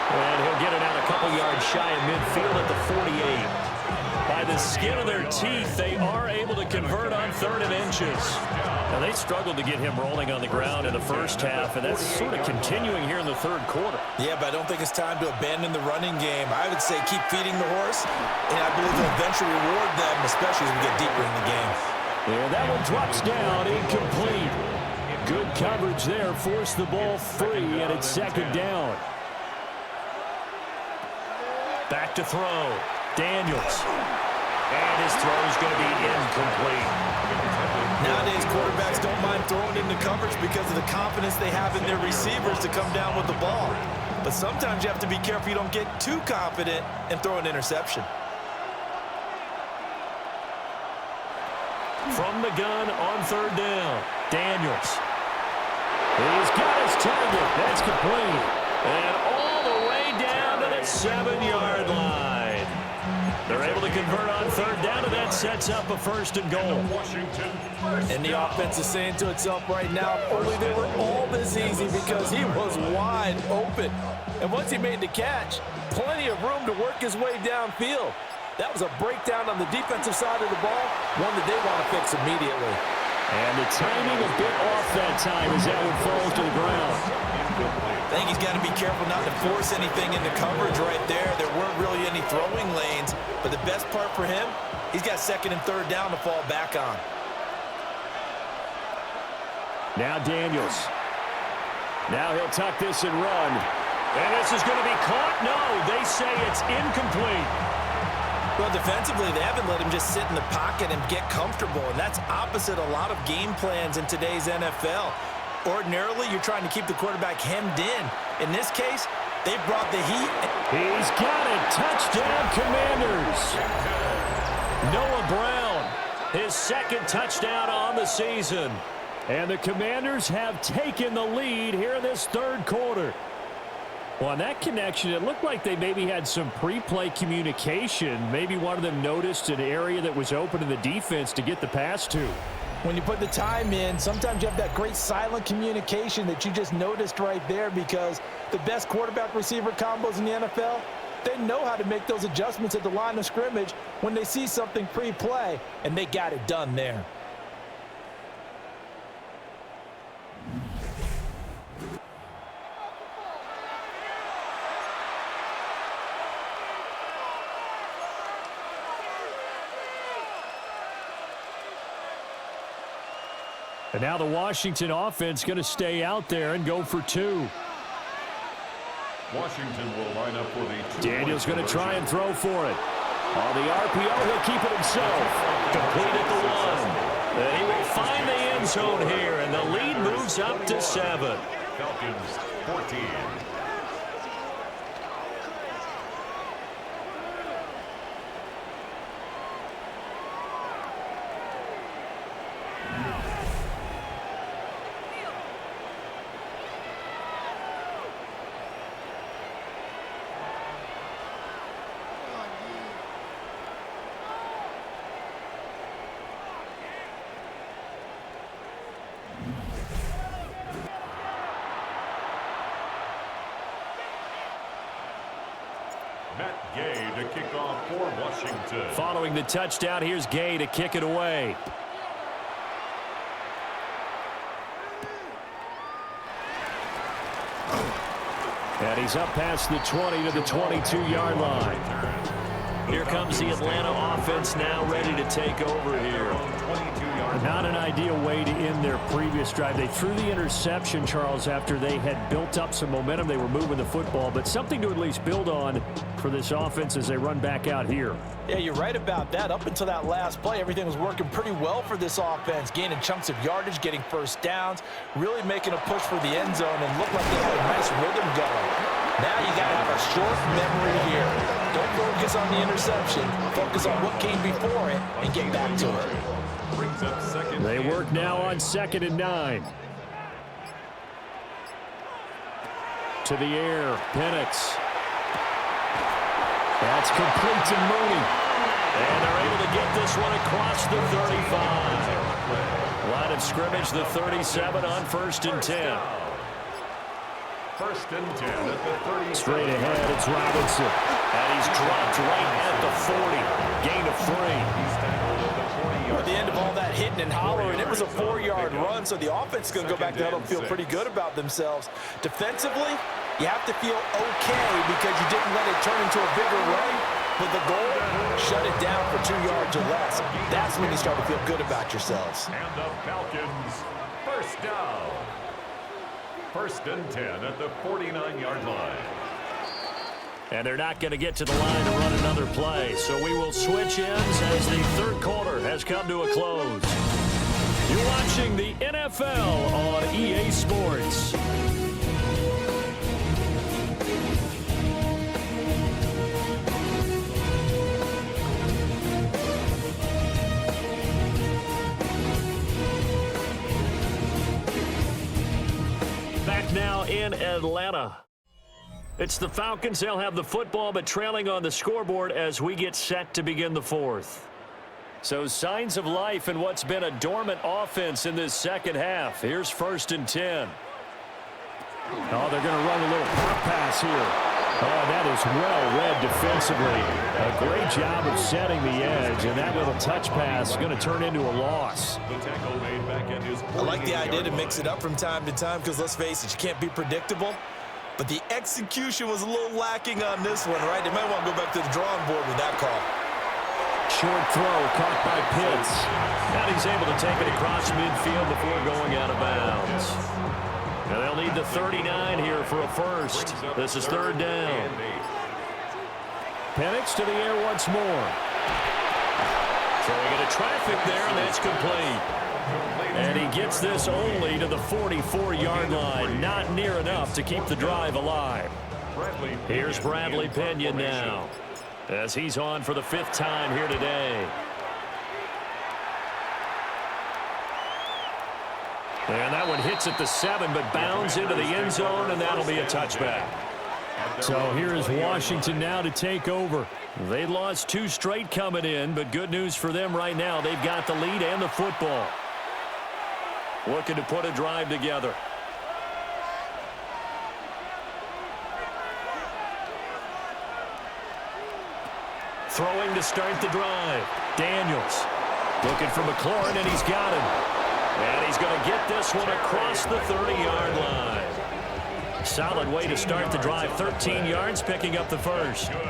And he'll get it out a couple yards shy of midfield at the 48. By the skin of their teeth, they are able to convert on 3rd and inches. Now, they struggled to get him rolling on the ground in the first half, and that's sort of continuing here in the 3rd quarter. Yeah, but I don't think it's time to abandon the running game. I would say keep feeding the horse, and I believe they'll eventually reward them, especially as we get deeper in the game. And that one drops down, incomplete. Good coverage there, forced the ball free, and it's 2nd down. Back to throw. Daniels. And his throw is going to be incomplete. Nowadays, quarterbacks don't mind throwing into coverage because of the confidence they have in their receivers to come down with the ball. But sometimes you have to be careful you don't get too confident and throw an interception. From the gun on 3rd down. Daniels. He's got his target. That's complete. And all the way down to the 7-yard line. They're able to convert on 3rd down, and that sets up a 1st and goal. And the offense is saying to itself right now, only they were all this easy because he was wide open. And once he made the catch, plenty of room to work his way downfield. That was a breakdown on the defensive side of the ball, one that they want to fix immediately. And the timing a bit off that time as that one falls to the ground. I think he's got to be careful not to force anything into coverage right there. There weren't really any throwing lanes, but the best part for him, he's got 2nd and 3rd down to fall back on. Now Daniels. Now he'll tuck this and run. And this is going to be caught. No, they say it's incomplete. Well, defensively, they haven't let him just sit in the pocket and get comfortable, and that's opposite a lot of game plans in today's NFL. Ordinarily, you're trying to keep the quarterback hemmed in. In this case, they brought the heat. He's got it. Touchdown, Commanders. Noah Brown, his second touchdown on the season. And the Commanders have taken the lead here in this third quarter. Well, on that connection, it looked like they maybe had some pre-play communication. Maybe one of them noticed an area that was open in the defense to get the pass to. When you put the time in, sometimes you have that great silent communication that you just noticed right there, because the best quarterback-receiver combos in the NFL, they know how to make those adjustments at the line of scrimmage when they see something pre-play, and they got it done there. And now the Washington offense going to stay out there and go for two. Washington will line up for the Daniels going to try and throw for it. On the RPO, he'll keep it himself. Complete at the one. And he will find the end zone here, and the lead moves up to 7. Falcons 14. Gay to kick off for Washington. Following the touchdown, here's Gay to kick it away. And he's up past the 20 to the 22-yard line. Here comes the Atlanta offense now ready to take over here. Not an ideal way to end their previous drive. They threw the interception, Charles, after they had built up some momentum. They were moving the football, but something to at least build on for this offense as they run back out here. Yeah, you're right about that. Up until that last play, everything was working pretty well for this offense, gaining chunks of yardage, getting first downs, really making a push for the end zone, and looked like they had a nice rhythm going. Now you got to have a short memory here. Don't focus on the interception. Focus on what came before it and get back to it. They work now on 2nd and 9. To the air, Penix. That's complete to Mooney. And they're able to get this one across the 35. Line of scrimmage, the 37 on 1st and 10. 1st and 10 at the 30. Straight ahead, it's Robinson. And he's dropped right at the 40. Gain of 3. At the end of all that hitting and hollering, it was a 4-yard run, so the offense is going to go back to huddle and feel pretty good about themselves. Defensively, you have to feel okay because you didn't let it turn into a bigger run, but the goal, shut it down for 2 yards or less. That's when you start to feel good about yourselves. And the Falcons, first down. 1st and 10 at the 49-yard line. And they're not going to get to the line to run another play. So we will switch ends as the third quarter has come to a close. You're watching the NFL on EA Sports. Back now in Atlanta. It's the Falcons. They'll have the football, but trailing on the scoreboard as we get set to begin the fourth. So signs of life in what's been a dormant offense in this second half. Here's 1st and 10. Oh, they're going to run a little pop pass here. Oh, that is well read defensively. A great job of setting the edge, and that little touch pass is going to turn into a loss. I like the idea to mix it up from time to time because, let's face it, you can't be predictable. But the execution was a little lacking on this one, right? They might want to go back to the drawing board with that call. Short throw caught by Pitts. And he's able to take it across midfield before going out of bounds. Now they'll need the 39 here for a first. This is 3rd down. Penix to the air once more. So we get a traffic there, and that's complete. And he gets this only to the 44-yard line. Not near enough to keep the drive alive. Here's Bradley Pinion now, as he's on for the 5th time here today. And that one hits at the 7, but bounds into the end zone, and that'll be a touchback. So here is Washington now to take over. They lost 2 straight coming in, but good news for them right now. They've got the lead and the football. Looking to put a drive together. Throwing to start the drive. Daniels looking for McLaurin, and he's got him. And he's going to get this one across the 30-yard line. Solid way to start the drive. 13 yards, picking up the first. Good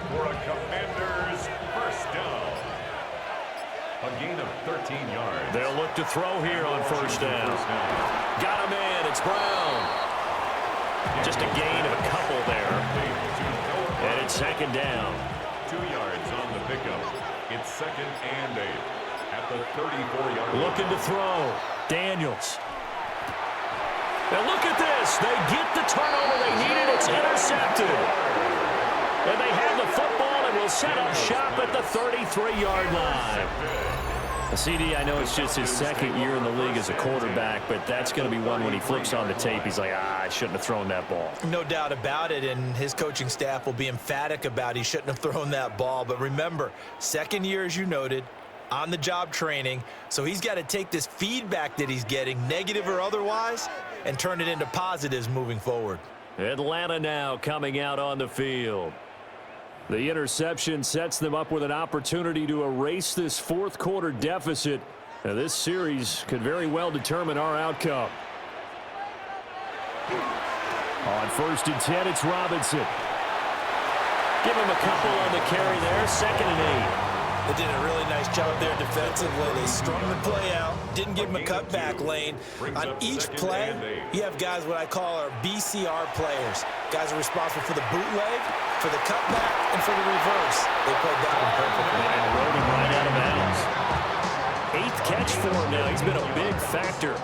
for a Commanders first down. A gain of 13 yards. They'll look to throw here on first down. Got him in. It's Brown. Just a gain of a couple there. And it's 2nd down. 2 yards on the pickup. It's 2nd and 8. At the 34-yard line. Looking to throw. Daniels. And look at this. They get the turnover they needed. It's intercepted. And they have the football and will set up shop at the 33-yard line. CD, I know it's just his 2nd year in the league as a quarterback, but that's going to be one when he flips on the tape. He's like, I shouldn't have thrown that ball. No doubt about it, and his coaching staff will be emphatic about he shouldn't have thrown that ball. But remember, 2nd year, as you noted, on-the-job training, so he's got to take this feedback that he's getting, negative or otherwise, and turn it into positives moving forward. Atlanta now coming out on the field. The interception sets them up with an opportunity to erase this 4th quarter deficit. Now, this series could very well determine our outcome. On 1st and 10, it's Robinson. Give him a couple on the carry there. 2nd and 8. They did a really nice job there defensively. They strung the play out, didn't give him a cutback lane. On each play, you have guys what I call our BCR players. Guys are responsible for the bootleg, for the cutback, and for the reverse. They played that one perfectly. And rode him right out of bounds. 8th catch for him now. He's been a big factor.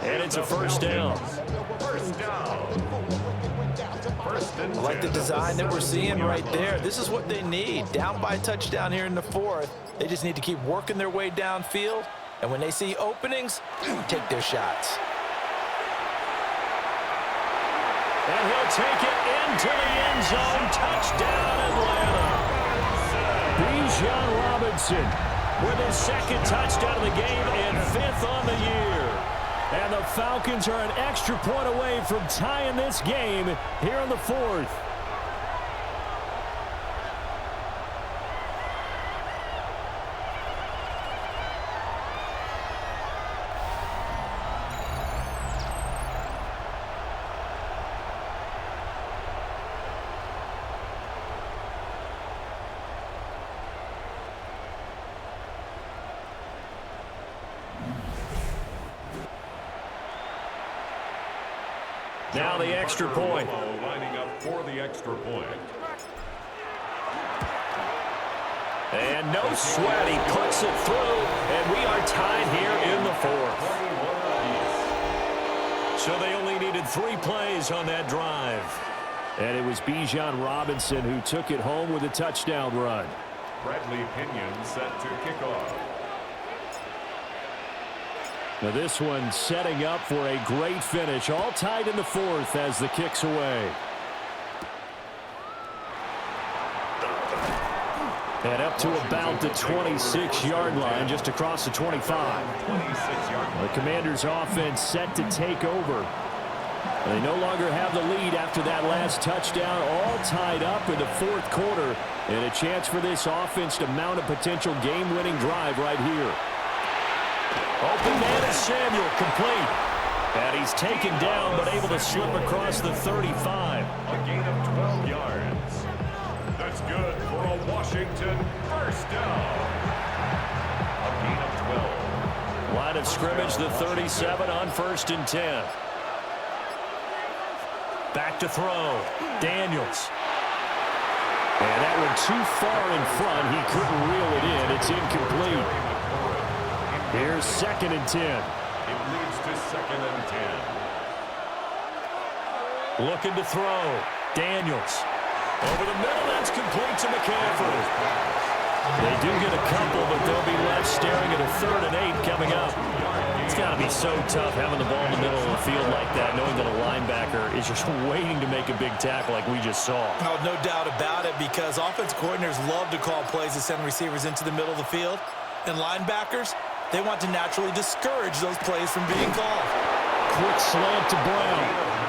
And it's a first down. First down. I like the design that we're seeing right there. This is what they need. Down by a touchdown here in the 4th. They just need to keep working their way downfield. And when they see openings, take their shots. And he'll take it into the end zone. Touchdown, Atlanta. Bijan Robinson with his 2nd touchdown of the game and 5th on the year. And the Falcons are an extra point away from tying this game here in the 4th. Now the extra point. Lining up for the extra point. And no sweat. He puts it through, and we are tied here in the 4th. So they only needed 3 plays on that drive. And it was Bijan Robinson who took it home with a touchdown run. Bradley Pinion set to kick off. Now this one setting up for a great finish. All tied in the 4th as the kick's away. And up to about the 26-yard line, just across the 25. The Commanders' offense set to take over. They no longer have the lead after that last touchdown. All tied up in the 4th quarter. And a chance for this offense to mount a potential game-winning drive right here. Open man is Samuel, complete. And he's taken down, but able to slip across the 35. A gain of 12 yards. That's good for a Washington first down. A gain of 12. Line of scrimmage, the 37 on 1st and 10. Back to throw. Daniels. And that one too far in front. He couldn't reel it in. It's incomplete. Here's 2nd and 10. second and 10. Looking to throw. Daniels. Over the middle, that's complete to McCaffrey. They do get a couple, but they'll be left staring at a 3rd and 8 coming up. It's got to be so tough having the ball in the middle of the field like that, knowing that a linebacker is just waiting to make a big tackle like we just saw. Oh, no doubt about it, because offense coordinators love to call plays to send receivers into the middle of the field. And linebackers, they want to naturally discourage those plays from being called. Quick slant to Brown.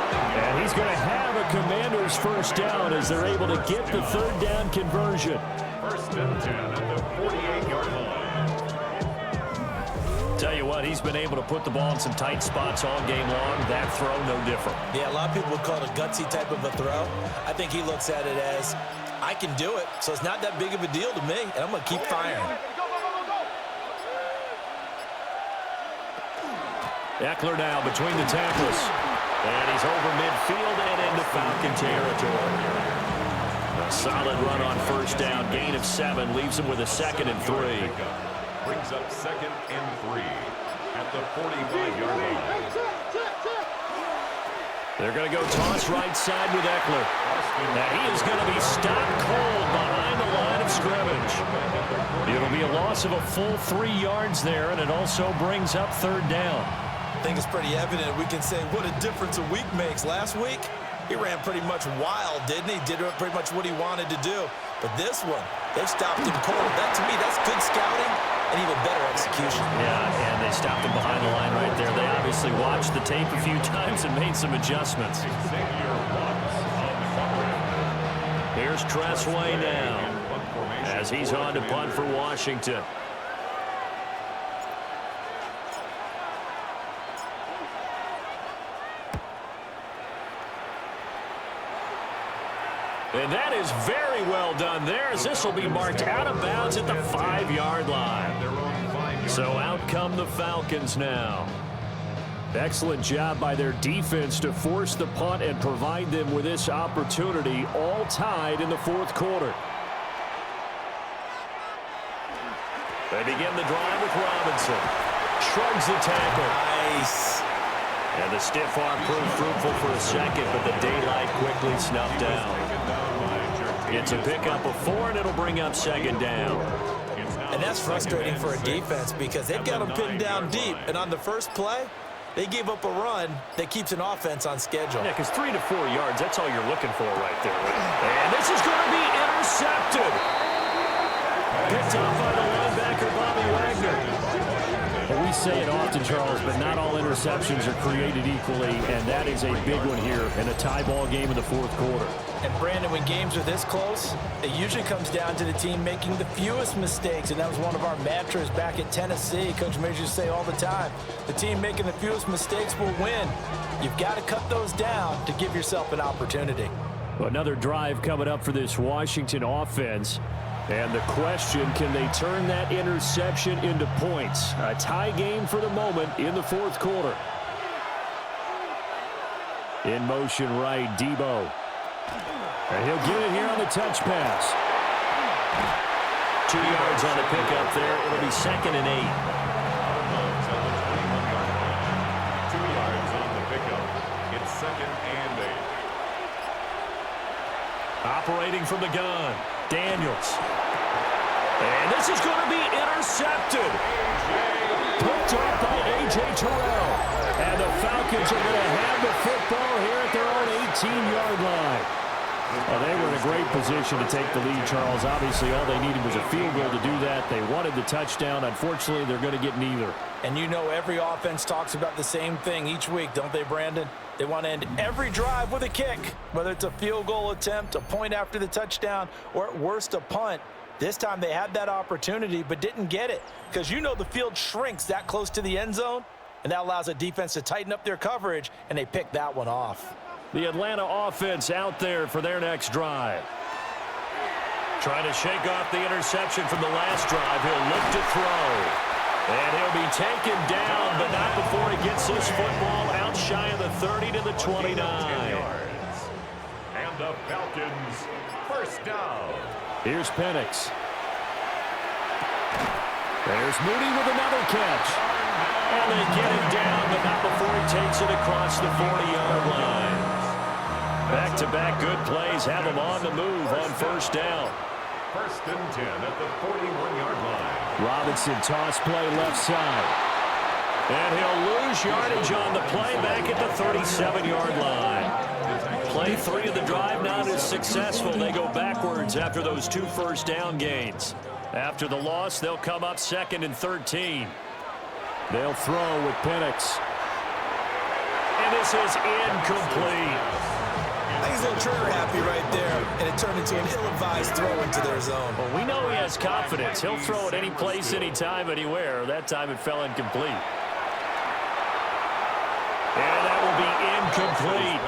And he's going to have a Commander's first down as they're able to get the 3rd down conversion. First and 10 at the 48-yard line. Tell you what, he's been able to put the ball in some tight spots all game long. That throw, no different. Yeah, a lot of people would call it a gutsy type of a throw. I think he looks at it as, I can do it, so it's not that big of a deal to me, and I'm going to keep firing. Eckler now between the tackles. And he's over midfield and into Falcon territory. A solid run on first down. Gain of 7 leaves him with a 2nd and 3. Brings up 2nd and 3 at the 45-yard line. They're going to go toss right side with Eckler. Now he is going to be stopped cold behind the line of scrimmage. It'll be a loss of a full 3 yards there, and it also brings up 3rd down. I think it's pretty evident we can say what a difference a week makes. Last week, he ran pretty much wild, didn't he? Did pretty much what he wanted to do. But this one, they've stopped him cold. That, to me, that's good scouting and even better execution. Yeah, and they stopped him behind the line right there. They obviously watched the tape a few times and made some adjustments. Here's Tressway now as he's on to punt for Washington. And that is very well done there, as this will be marked out of bounds at the 5-yard line. So out come the Falcons now. Excellent job by their defense to force the punt and provide them with this opportunity, all tied in the 4th quarter. They begin the drive with Robinson. Shrugs the tackle. Nice. And the stiff arm proved fruitful for a second, but the daylight quickly snuffed down. It's a pickup of 4, and it'll bring up 2nd down. And that's frustrating for a defense because they've got them pinned down deep. And on the first play, they gave up a run that keeps an offense on schedule. Yeah, because 3 to 4 yards, that's all you're looking for right there. And this is going to be intercepted. Picked up by the linebacker, Bobby Wagner. And we say it often, Charles, but not all interceptions are created equally, and that is a big one here in a tie ball game in the 4th quarter. And Brandon, when games are this close, it usually comes down to the team making the fewest mistakes, and that was one of our mantras back at Tennessee. Coach Majors used to say all the time, the team making the fewest mistakes will win. You've got to cut those down to give yourself an opportunity. Well, another drive coming up for this Washington offense. And the question, can they turn that interception into points? A tie game for the moment in the 4th quarter. In motion right, Debo. And he'll get it here on the touch pass. 2 yards on the pickup there. It'll be 2nd and 8. 2 yards on the pickup. It's 2nd and 8. Operating from the gun, Daniels. And this is going to be intercepted. Picked up by A.J. Terrell. And the Falcons are going to have the football here at their own 18-yard line. Well, they were in a great position to take the lead, Charles. Obviously, all they needed was a field goal to do that. They wanted the touchdown. Unfortunately, they're going to get neither. And you know every offense talks about the same thing each week, don't they, Brandon? They want to end every drive with a kick, whether it's a field goal attempt, a point after the touchdown, or at worst a punt. This time they had that opportunity but didn't get it because you know the field shrinks that close to the end zone, and that allows a defense to tighten up their coverage, and they picked that one off. The Atlanta offense out there for their next drive. Trying to shake off the interception from the last drive. He'll look to throw. And he'll be taken down, but not before he gets this football out shy of the 30 to the 29. 10 yards. And the Falcons first down. Here's Penix. There's Moody with another catch. And they get him down, but not before he takes it across the 40-yard line. Back-to-back good plays have him on the move on first down. First and 10 at the 41-yard line. Robinson toss play left side. And he'll lose yardage on the play back at the 37-yard line. Play 3 of the drive not as successful. They go backwards after those 2 first down gains. After the loss, they'll come up 2nd and 13. They'll throw with Penix. And this is incomplete. I think he's a little trigger happy right there, and it turned into an ill-advised throw into their zone. Well, we know he has confidence. He'll throw it any place, anytime, anywhere. That time it fell incomplete. And that will be incomplete.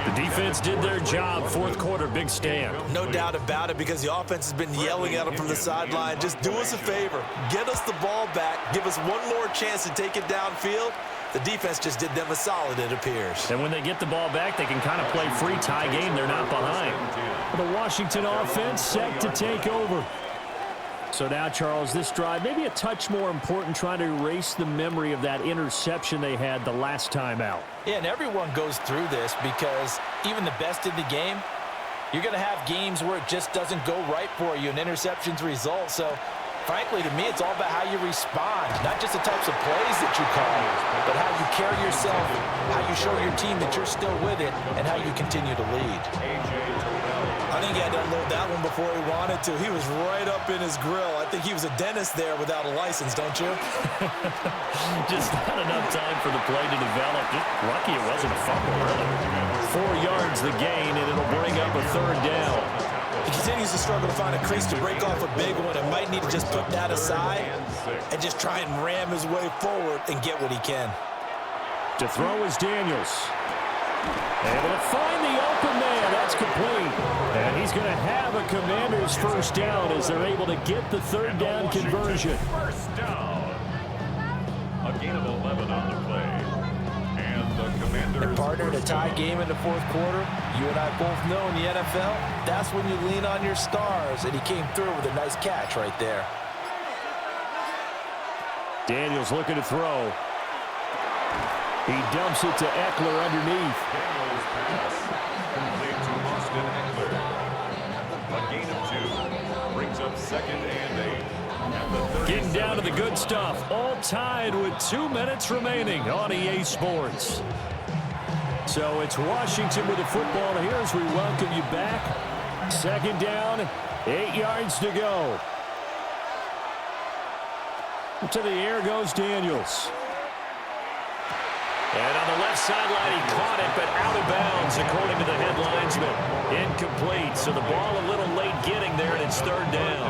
The defense did their job. 4th quarter, big stand. No doubt about it, because the offense has been yelling at him from the sideline. Just do us a favor. Get us the ball back. Give us one more chance to take it downfield. The defense just did them a solid, it appears. And when they get the ball back, they can kind of play free tie game. They're not behind. The Washington offense set to take over. So now, Charles, this drive maybe a touch more important, trying to erase the memory of that interception they had the last time out. Yeah, and everyone goes through this, because even the best in the game, you're going to have games where it just doesn't go right for you, and interceptions result. So, frankly, to me, it's all about how you respond, not just the types of plays that you call, but how you carry yourself, how you show your team that you're still with it, and how you continue to lead. I think he had to unload that one before he wanted to. He was right up in his grill. I think he was a dentist there without a license, don't you? Just not enough time for the play to develop. Just lucky it wasn't a fumble, really. 4 yards the gain, and it'll bring up a 3rd down. He continues to struggle to find a crease to break off a big one, and might need to just put that aside and just try and ram his way forward and get what he can. To throw is Daniels. Able to find the open man. That's complete. And he's going to have a Commanders first down as they're able to get the 3rd down conversion. First down. A gain of 11 on the play. And the Commanders. And partner, in a tie game in the 4th quarter, you and I both know in the NFL, that's when you lean on your stars. And he came through with a nice catch right there. Daniels looking to throw. He dumps it to Eckler underneath. Daniels pass complete to Austin Eckler. A gain of 2 brings up 2nd and 8. Getting down to the good stuff. All tied with 2 minutes remaining on EA Sports. So it's Washington with the football here as we welcome you back. 2nd down, 8 yards to go. To the air goes Daniels. And on the left sideline, he caught it, but out of bounds, according to the head linesman. Incomplete, so the ball a little late getting there, and it's 3rd down.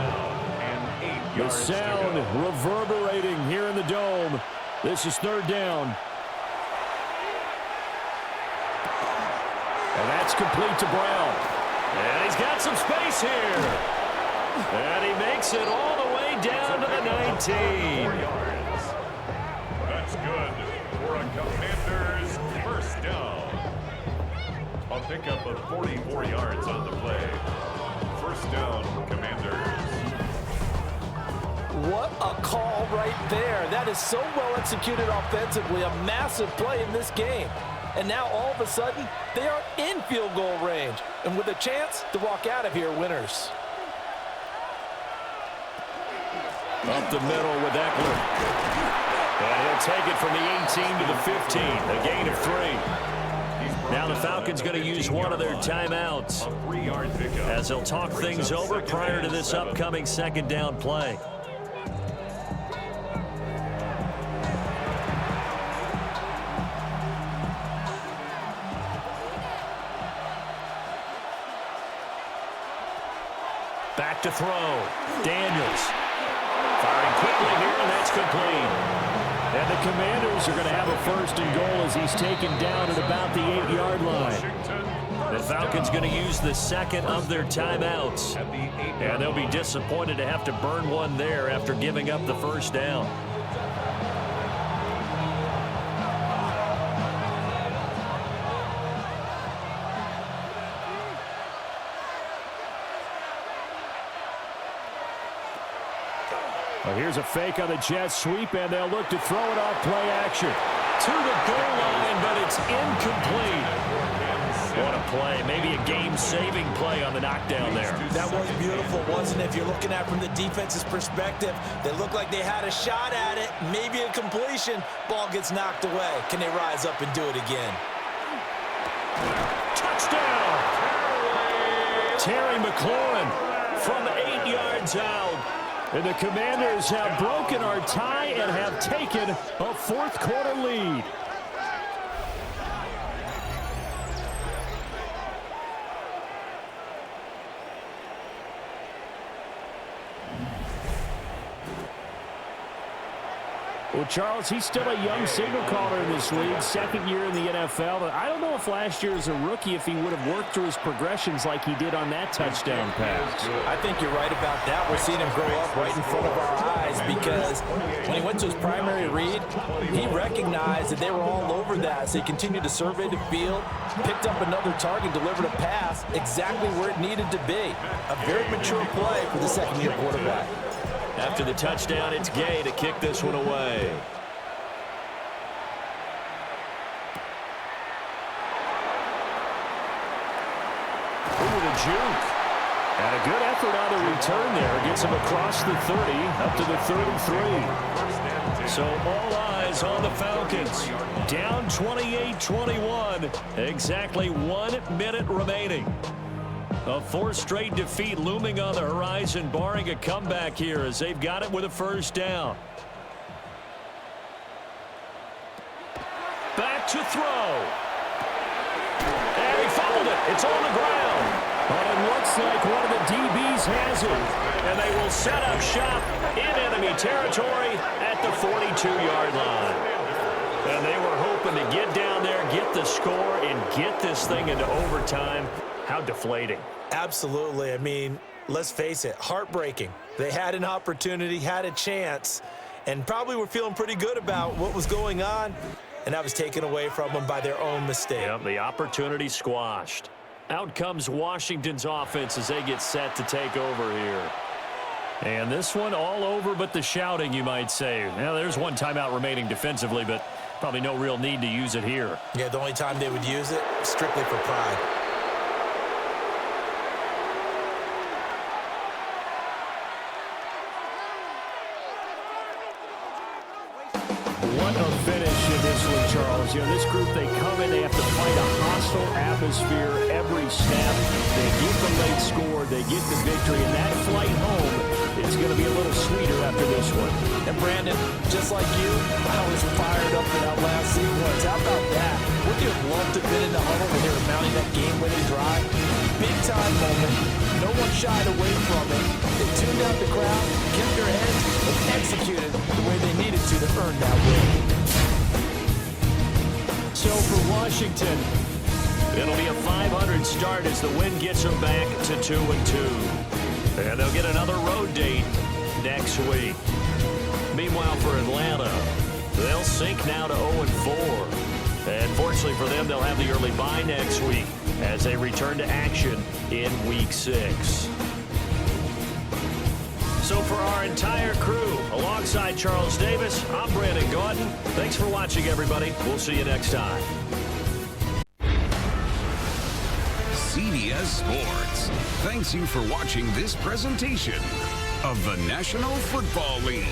The sound reverberating here in the Dome. This is 3rd down. And that's complete to Brown. And he's got some space here. And he makes it all the way down to the 19. That's good for a Commanders first down. A pickup of 44 yards on the play. First down, Commanders. What a call right there. That is so well executed offensively. A massive play in this game. And now all of a sudden, they are in field goal range. And with a chance to walk out of here winners. Up the middle with Eckler. And he'll take it from the 18 to the 15. A gain of 3. Now the Falcons going to use one of their timeouts as they'll talk things over prior to this upcoming 2nd down play. Back to throw. Daniels. Firing quickly here, and that's complete. And the Commanders are going to have a 1st and goal as he's taken down at about the 8-yard line. The Falcons going to use the 2nd of their timeouts. And they'll be disappointed to have to burn one there after giving up the 1st down. Well, here's a fake on the jet sweep, and they'll look to throw it off play action. To the goal line, but it's incomplete. What a play. Maybe a game-saving play on the knockdown there. That was beautiful, wasn't it? If you're looking at it from the defense's perspective, they looked like they had a shot at it. Maybe a completion. Ball gets knocked away. Can they rise up and do it again? Touchdown! Terry McLaurin from 8 yards out. And the Commanders have broken our tie and have taken a fourth-quarter lead. Well, Charles, he's still a young signal caller in this league, second year in the NFL. But I don't know if last year as a rookie, if he would have worked through his progressions like he did on that touchdown pass. I think you're right about that. We're seeing him grow up right in front of our eyes because when he went to his primary read, he recognized that they were all over that. So he continued to survey the field, picked up another target, delivered a pass exactly where it needed to be. A very mature play for the second-year quarterback. After the touchdown, it's Gay to kick this one away. Ooh, the juke. And a good effort on the return there. Gets him across the 30, up to the 33. So all eyes on the Falcons. Down 28-21. Exactly 1 minute remaining. A fourth straight defeat looming on the horizon, barring a comeback here as they've got it with a first down. Back to throw. And he fumbled it. It's on the ground. But it looks like one of the DBs has it. And they will set up shop in enemy territory at the 42-yard line. And they were hoping to get down there, get the score, and get this thing into overtime. How deflating. Absolutely. I mean, let's face it, heartbreaking. They had an opportunity, had a chance, and probably were feeling pretty good about what was going on, and that was taken away from them by their own mistake. Yep, the opportunity squashed. Out comes Washington's offense as they get set to take over here. And this one all over but the shouting, you might say. Now, there's one timeout remaining defensively, but probably no real need to use it here. Yeah, the only time they would use it, strictly for pride. What a finish in this one, Charles. You know, this group, they come in, they have to fight a hostile atmosphere every snap. They get the late score, they get the victory, and that flight home is going to be a little sweeter after this one. And Brandon, just like you, I was fired up for that last sequence. How about that? Wouldn't you have loved to have been in the huddle when they were mounting that game-winning drive? Big-time moment. No one shied away from it. They tuned out the crowd, kept their heads, and executed the way they needed to earn that win. So for Washington, it'll be a 500 start as the win gets them back to 2-2. And they'll get another road date next week. Meanwhile, for Atlanta, they'll sink now to 0-4. And fortunately for them, they'll have the early bye next week as they return to action in Week 6. So for our entire crew, alongside Charles Davis, I'm Brandon Gaudin. Thanks for watching, everybody. We'll see you next time. CBS Sports thanks you for watching this presentation of the National Football League.